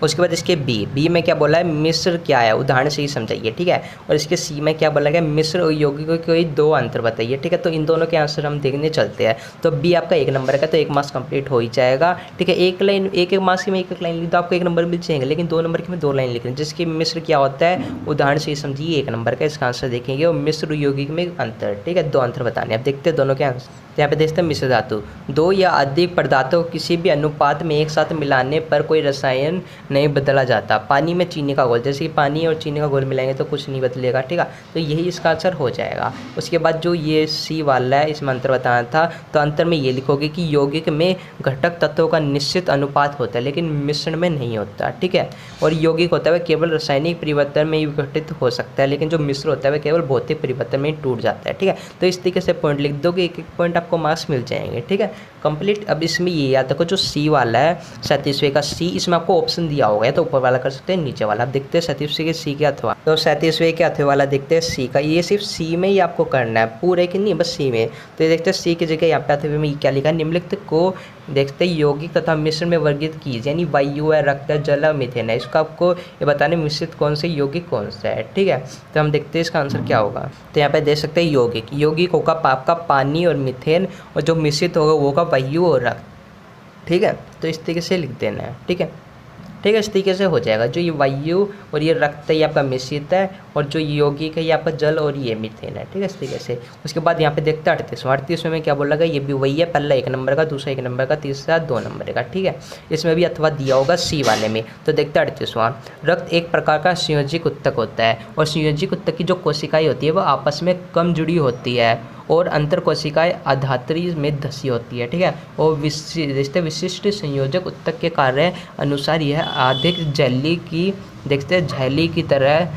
उसके बाद इसके बी में क्या बोला है, मिस्र क्या है, उदाहरण से ही समझाइए, ठीक है। और इसके सी में क्या बोला गया, मिस्र और योगी को कोई दो अंतर बताइए, ठीक है। तो इन दोनों के आंसर हम देखने चलते हैं। तो बी आपका 1 नंबर का, तो 1 मार्क्स कंप्लीट हो ही जाएगा, ठीक है। एक लाइन, एक मार्क्स में एक लाइन लिख तो आपको 1 नंबर मिल जाएंगे, लेकिन 2 नंबर के में 2 लाइन लिख रहे हैं, जिसकी मिस्र क्या होता है, उदाहरण से ही समझिए 1 नंबर का, इसका आंसर देखेंगे। और मिस्र और योगी में अंतर, ठीक है, 2 अंतर बताने। अब देखते हैं दोनों के आंसर। तो यहाँ पे देखते हैं मिश्र धातु, 2 या अधिक पदार्थों को किसी भी अनुपात में एक साथ मिलाने पर कोई रसायन नहीं बदला जाता। पानी में चीनी का घोल, जैसे कि पानी और चीनी का घोल मिलाएंगे तो कुछ नहीं बदलेगा, ठीक है। तो यही इसका आंसर हो जाएगा। उसके बाद जो ये सी वाला है, इसमें अंतर बताना था, तो अंतर में ये लिखोगे कि यौगिक में घटक तत्वों का निश्चित अनुपात होता है, लेकिन मिश्रण में नहीं होता, ठीक है। और यौगिक होता है वह केवल रासायनिक परिवर्तन में ही विघटित हो सकता है, लेकिन जो मिश्र होता है वह केवल भौतिक परिवर्तन में ही टूट जाता है, ठीक है। तो इस तरीके से पॉइंट लिख दोगे, एक एक पॉइंट आपको मार्क्स मिल जाएंगे, ठीक है, कंप्लीट। अब इसमें ये याद रखो, जो सी वाला है 37वें का सी, इसमें आपको ऑप्शन दिया होगा, तो ऊपर वाला कर सकते हैं, नीचे वाला। अब देखते हैं 37वें के सी के अथवा, तो 37वें के अथवा वाला देखते हैं सी का। ये सिर्फ सी में ही आपको करना है, पूरे की नहीं, बस सी में। तो ये देखते हैं सी की जगह यहाँ पे अथवे में क्या लिखा है, निम्नलिखित को देखते हैं यौगिक तथा मिश्रण में वर्गीकृत कीजिए, यानी वायु है, रक्त है, जल है, मीथेन है। इसका आपको ये बताने मिश्रित कौन से यौगिक कौन सा है, ठीक है। तो हम देखते हैं इसका आंसर क्या होगा। तो यहाँ पे देख सकते हैं यौगिक होगा आपका पानी और मीथेन, और जो मिश्रित होगा वो होगा वायु और रक्त, ठीक है। तो इस तरीके से लिख देना है, ठीक है, ठीक है, इस तरीके से हो जाएगा। जो ये वायु और ये रक्त है ये आपका मिश्रित है, और जो यौगिक है ये आपका जल और ये मीथेन है, ठीक है, इस तरीके से। उसके बाद यहाँ पे देखते हैं 38वें में क्या बोला गया, ये भी वही है, पहला 1 नंबर का, दूसरा 1 नंबर का, तीसरा 2 नंबर का, ठीक है। इसमें भी अथवा दिया होगा सी वाले में। तो देखते हैं 38वां, रक्त एक प्रकार का संयोजिक उत्तक होता है, और संयोजिक उत्तक की जो कोशिकाएं होती है वो आपस में कम जुड़ी होती है, और अंतर कोशिकाएं अधात्री में धसी होती है, ठीक है। और विशिष्ट संयोजक उत्तक के कार्य अनुसार यह अधिक झिल्ली की, देखते हैं झिल्ली की तरह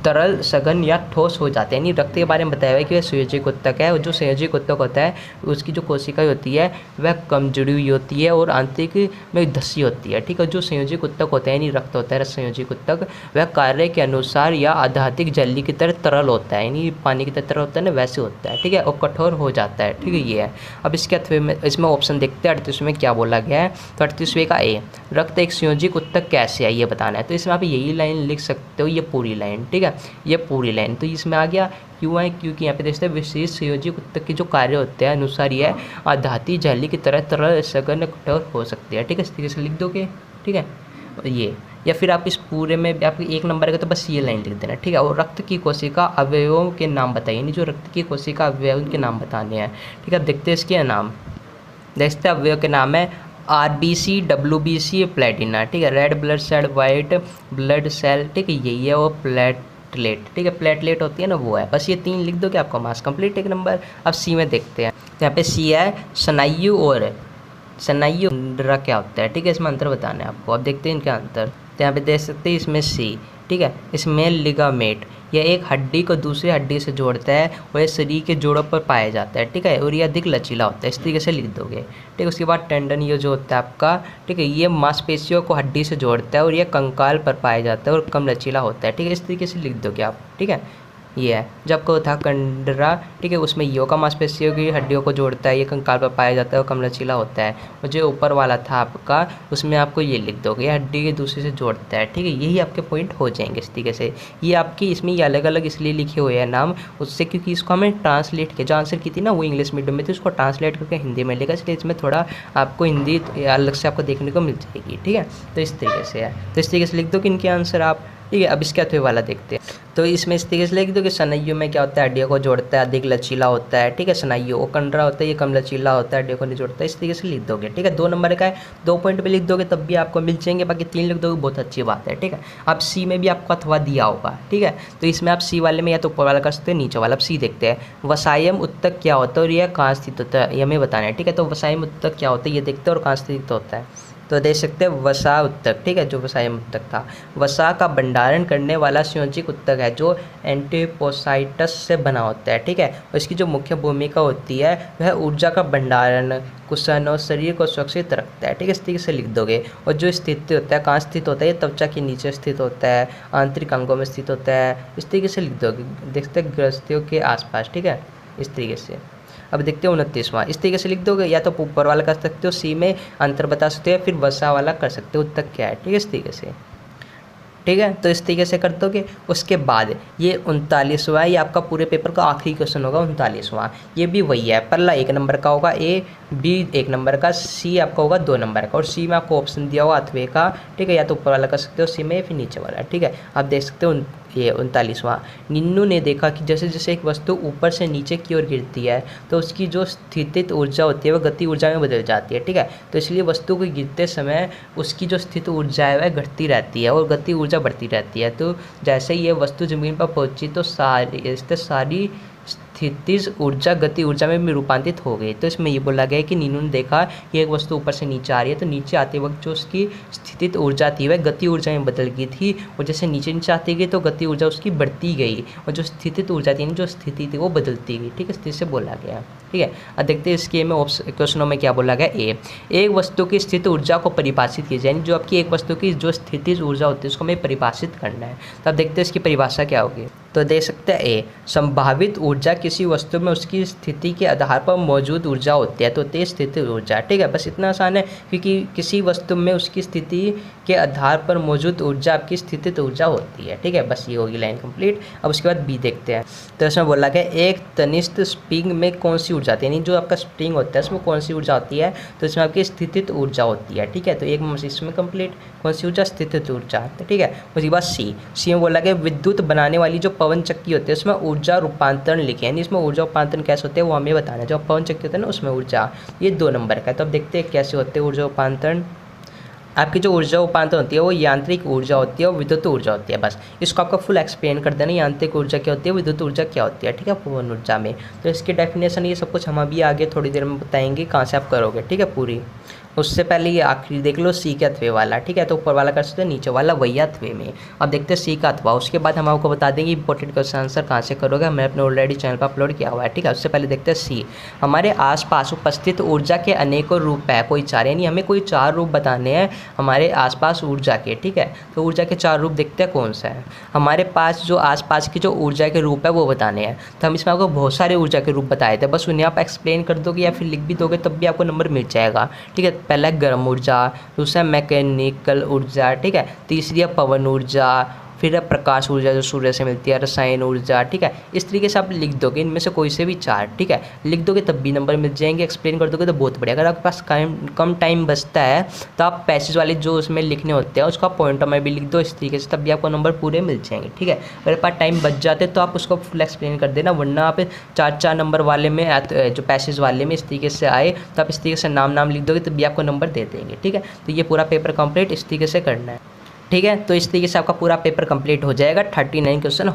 तरल, सघन या ठोस हो जाते हैं। यानी रक्त के बारे में बताया हुआ है कि वह संयोजिक उत्तक है, और जो संयोजिक उत्तक होता है उसकी जो कोशिकाएं होती है वह कम जुड़ी हुई होती है और आंतरिक में धसी होती है, ठीक है। जो संयोजिक उत्तक होता है, यानी रक्त होता है संयोजिक उत्तक, वह कार्य के अनुसार या आधातिक झिल्ली की तरह तरल होता है, यानी पानी की तरह तरल होता है ना, वैसे होता है, ठीक है, और कठोर हो जाता है, ठीक है, ये है। अब इसके अथवे में, इसमें ऑप्शन देखते हैं 38वें में क्या बोला गया है। तो 38वें का ए, रक्त एक संयोजिक उत्तक कैसे है ये बताना है। तो इसमें आप यही लाइन लिख सकते हो, ये पूरी लाइन, ठीक है, ये पूरी लाइन। तो इसमें आ गया क्यों है, क्योंकि यहाँ पे देखते हैं विशेष संयोजिक उत्तक के जो कार्य होते हैं अनुसार यह आधाती झिल्ली की तरह तरल, सघन, कठोर हो सकती है, ठीक है, इस तरीके से लिख दोगे, ठीक है। ये, या फिर आप इस पूरे में आप 1 नंबर का तो बस ये लाइन लिख देना, ठीक है। और रक्त की कोशिका अवयवों के नाम बताइए, यानी जो रक्त की कोशिका अवयव उनके नाम बताने हैं, ठीक है। अब देखते हैं इसके नाम, देखते हैं अवयव के नाम है RBC, WBC, प्लेटिना, ठीक है, red blood cell, white blood cell, ठीक है, यही है। वो प्लेटलेट, ठीक है, प्लेटलेट होती है ना, वो है। बस ये 3 लिख दो कि आपका मार्क्स कंप्लीट 1 नंबर। अब सी में देखते हैं, यहाँ पे सी है स्नायु और स्नायु क्या होता है, ठीक है, इसमें अंतर बताना है आपको। अब देखते हैं इनका अंतर। तो यहाँ पे देख सकते हैं इसमें सी, ठीक है, इसमें लिगामेंट, यह एक हड्डी को दूसरी हड्डी से जोड़ता है और यह शरीर के जोड़ों पर पाया जाता है, ठीक है, और ये अधिक लचीला होता है, इस तरीके से लिख दोगे, ठीक है। उसके बाद टेंडन, ये जो होता है आपका, ठीक है, ये मांसपेशियों को हड्डी से जोड़ता है और यह कंकाल पर पाया जाता है और कम लचीला होता है, ठीक है, इस तरीके से लिख दोगे आप, ठीक है। ये है, जब को था कंडरा, ठीक है, उसमें यो का मांसपेशियों की हड्डियों को जोड़ता है, ये कंकाल पर पाया जाता है और कम लचीला होता है। और जो ऊपर वाला था आपका, उसमें आपको ये लिख दोगे, हड्डी के दूसरे से जोड़ता है, ठीक है, यही आपके पॉइंट हो जाएंगे इस तरीके से। ये आपकी इसमें ये अलग अलग इसलिए लिखे हुए हैं नाम उससे, क्योंकि इसको हमें ट्रांसलेट किया, जो आंसर की थी ना वो इंग्लिश मीडियम में थी, उसको ट्रांसलेट करके हिंदी में लिखा, इसलिए इसमें थोड़ा आपको हिंदी अलग से आपको देखने को मिल जाएगी, ठीक है। तो इस तरीके से है, तो इस तरीके से लिख दो कि इनके आंसर आप, ठीक है। अब इसके अथवे वाला देखते हैं। तो इसमें इस तरीके से लिख दो कि स्नायु में क्या होता है, हड्डियों को जोड़ता है, अधिक लचीला होता है, ठीक है, स्नायु। और कंडरा होता है, ये कम लचीला होता है, हड्डियों को नहीं जोड़ता है, इस तरीके से लिख दोगे, ठीक है। 2 नंबर का है, 2 पॉइंट पे लिख दोगे तब भी आपको मिल जाएंगे, बाकी 3 लिख दोगे बहुत अच्छी बात है, ठीक है। अब सी में भी आपको अथवा दिया होगा, ठीक है। तो इसमें आप सी वाले में या तो ऊपर वाला कर सकते हैं, नीचे वाला। अब सी देखते हैं, वसायम उत्तक क्या होता है और यह कहाँ स्थित होता है, ये हमें बताना है, ठीक है। तो वसायम उत्तक क्या होता है ये देखते हैं और कहाँ स्थित होता है। तो देख सकते हैं वसा उत्तक, ठीक है, जो वसायम उत्तक था, वसा का भंडारण करने वाला संयोजिक उत्तक है जो एंटीपोसाइटस से बना होता है, ठीक है। और इसकी जो मुख्य भूमिका होती है वह ऊर्जा का भंडारण, कुशन और शरीर को सुरक्षित रखता है, ठीक है, इस तरीके से लिख दोगे। और जो स्थित होता है, कहाँ स्थित होता है, ये त्वचा के नीचे स्थित होता है, आंतरिक अंगों में स्थित होता है, इस तरीके से लिख दोगे। देखते हैं ग्रस्तियों के आसपास, ठीक है, इस तरीके से। अब देखते हैं 29वां, इस तरीके से लिख दोगे, या तो ऊपर वाला कर सकते हो, सी में अंतर बता सकते हो, या फिर वसा वाला कर सकते हो, उत्तर क्या है, ठीक है, इस तरीके से, ठीक है। तो इस तरीके से कर दोगे। उसके बाद ये 39वां है, ये आपका पूरे पेपर का आखिरी क्वेश्चन होगा 39वां। ये भी वही है, पहला 1 नंबर का होगा, ए बी 1 नंबर का, सी आपका होगा 2 नंबर का, और सी में आपको ऑप्शन दिया होगा अथवे का, ठीक है, या तो ऊपर वाला कर सकते हो सी में, फिर नीचे वाला, ठीक है। आप देख सकते हो ये 39वां, निन्नू ने देखा कि जैसे जैसे एक वस्तु ऊपर से नीचे की ओर गिरती है तो उसकी जो स्थितिज ऊर्जा होती है वह गति ऊर्जा में बदल जाती है, ठीक है। तो इसलिए वस्तु को गिरते समय उसकी जो स्थित ऊर्जा है वह घटती रहती है और गति ऊर्जा बढ़ती रहती है। तो जैसे ये वस्तु ज़मीन पर पहुंची तो सारी स्थितिज ऊर्जा गति ऊर्जा में भी रूपांतरित हो गई। तो इसमें ये बोला गया है कि नीनू ने देखा कि एक वस्तु ऊपर से नीचे आ रही है, तो नीचे आते वक्त जो उसकी स्थितिज ऊर्जा थी वह गति ऊर्जा में बदल गई थी, और जैसे नीचे नीचे आती गई तो गति ऊर्जा उसकी बढ़ती गई, और जो स्थितिज ऊर्जा थी, जो स्थिति थी वो बदलती गई, ठीक है, इस तरह से बोला गया, ठीक है। अब देखते हैं इसके में क्वेश्चनों में क्या बोला गया। एक वस्तु की स्थित ऊर्जा को परिभाषित कीजिए, यानी जो आपकी एक वस्तु की जो स्थितिज ऊर्जा होती है उसको हमें परिभाषित करना है। तो अब देखते हैं इसकी परिभाषा क्या होगी। तो देख सकते हैं ए, संभावित ऊर्जा किसी वस्तु में उसकी स्थिति के आधार पर मौजूद ऊर्जा होती है, तो तेज स्थिति ऊर्जा, ठीक है, बस इतना आसान है, क्योंकि किसी वस्तु में उसकी स्थिति के आधार पर मौजूद ऊर्जा आपकी स्थितिज ऊर्जा होती है, ठीक है, बस ये होगी लाइन कंप्लीट। अब उसके बाद बी देखते हैं। तो इसमें बोला गया एक तनिष्ठ स्प्रिंग में कौन सी ऊर्जा आती है, यानी जो आपका स्प्रिंग होता है उसमें कौन सी ऊर्जा होती है, तो इसमें आपकी स्थितिज ऊर्जा होती है, ठीक है। तो एक इसमें कंप्लीट कौन सी ऊर्जा, स्थितिज ऊर्जा, ठीक है। उसके बाद सी में बोला गया विद्युत बनाने वाली जो पवन चक्की होती है उसमें ऊर्जा रूपांतरण लिखे, यानी इसमें ऊर्जा रूपांतरण कैसे होते हैं वो हमें बताना है। जो पवन चक्की होता है ना उसमें ऊर्जा, ये 2 नंबर का है। तो अब देखते हैं कैसे होते हैं ऊर्जा रूपांतरण। आपकी जो ऊर्जा रूपांतरण होती है वो यांत्रिक ऊर्जा होती है और विद्युत ऊर्जा होती है, बस इसको आपका फुल एक्सप्लेन कर देना, यांत्रिक ऊर्जा क्या होती है, विद्युत ऊर्जा क्या होती है, ठीक है, पवन ऊर्जा में। तो इसकी डेफिनेशन ये सब कुछ हम अभी आगे थोड़ी देर में बताएंगे कहाँ से आप करोगे, ठीक है, पूरी। उससे पहले ये आखिरी देख लो सी के अथवे वाला, ठीक है, तो ऊपर वाला कर सकते हैं, नीचे वाला वही अथवे में। अब देखते हैं सी का अथवा, उसके बाद हम आपको बता देंगे इंपॉर्टेंट क्वेश्चन आंसर कहाँ से करोगे, हमने अपने ऑलरेडी चैनल पर अपलोड किया हुआ है, ठीक है। उससे पहले देखते हैं सी, हमारे आसपास उपस्थित ऊर्जा के अनेकों रूप है, कोई 4, यानी हमें कोई 4 रूप बताने हैं हमारे आसपास ऊर्जा के, ठीक है। तो ऊर्जा के 4 रूप देखते हैं कौन सा है हमारे पास, जो आसपास की जो ऊर्जा के रूप है वो बताने हैं। तो हम इसमें आपको बहुत सारे ऊर्जा के रूप बताए थे, बस उन्हें आप एक्सप्लेन कर दोगे या फिर लिख भी दोगे तब भी आपको नंबर मिल जाएगा, ठीक है। पहला गर्म ऊर्जा, दूसरा मैकेनिकल ऊर्जा, ठीक है, तीसरी है पवन ऊर्जा, फिर है प्रकाश ऊर्जा जो सूर्य से मिलती है, रसायन ऊर्जा, ठीक है। इस तरीके से आप लिख दोगे इनमें से कोई से भी 4, ठीक है, लिख दोगे तब भी नंबर मिल जाएंगे, एक्सप्लेन कर दोगे तो बहुत बढ़िया। अगर आपके पास कम टाइम बचता है तो आप पैसेज वाले जो उसमें लिखने होते हैं उसको आप पॉइंटर में भी लिख दो इस तरीके से, तब भी आपको नंबर पूरे मिल जाएंगे, ठीक है। अगर पास टाइम बच जाते तो आप उसको फुल एक्सप्लेन कर देना, वरना आप 4 नंबर वाले में जो पैसेज वाले में इस तरीके से आए तो आप इस तरीके से नाम लिख दोगे तब भी आपको नंबर दे देंगे, ठीक है। तो ये पूरा पेपर कंप्लीट इस तरीके से करना है, ठीक है। तो इस तरीके से आपका पूरा पेपर कंप्लीट हो जाएगा, 39 क्वेश्चन हो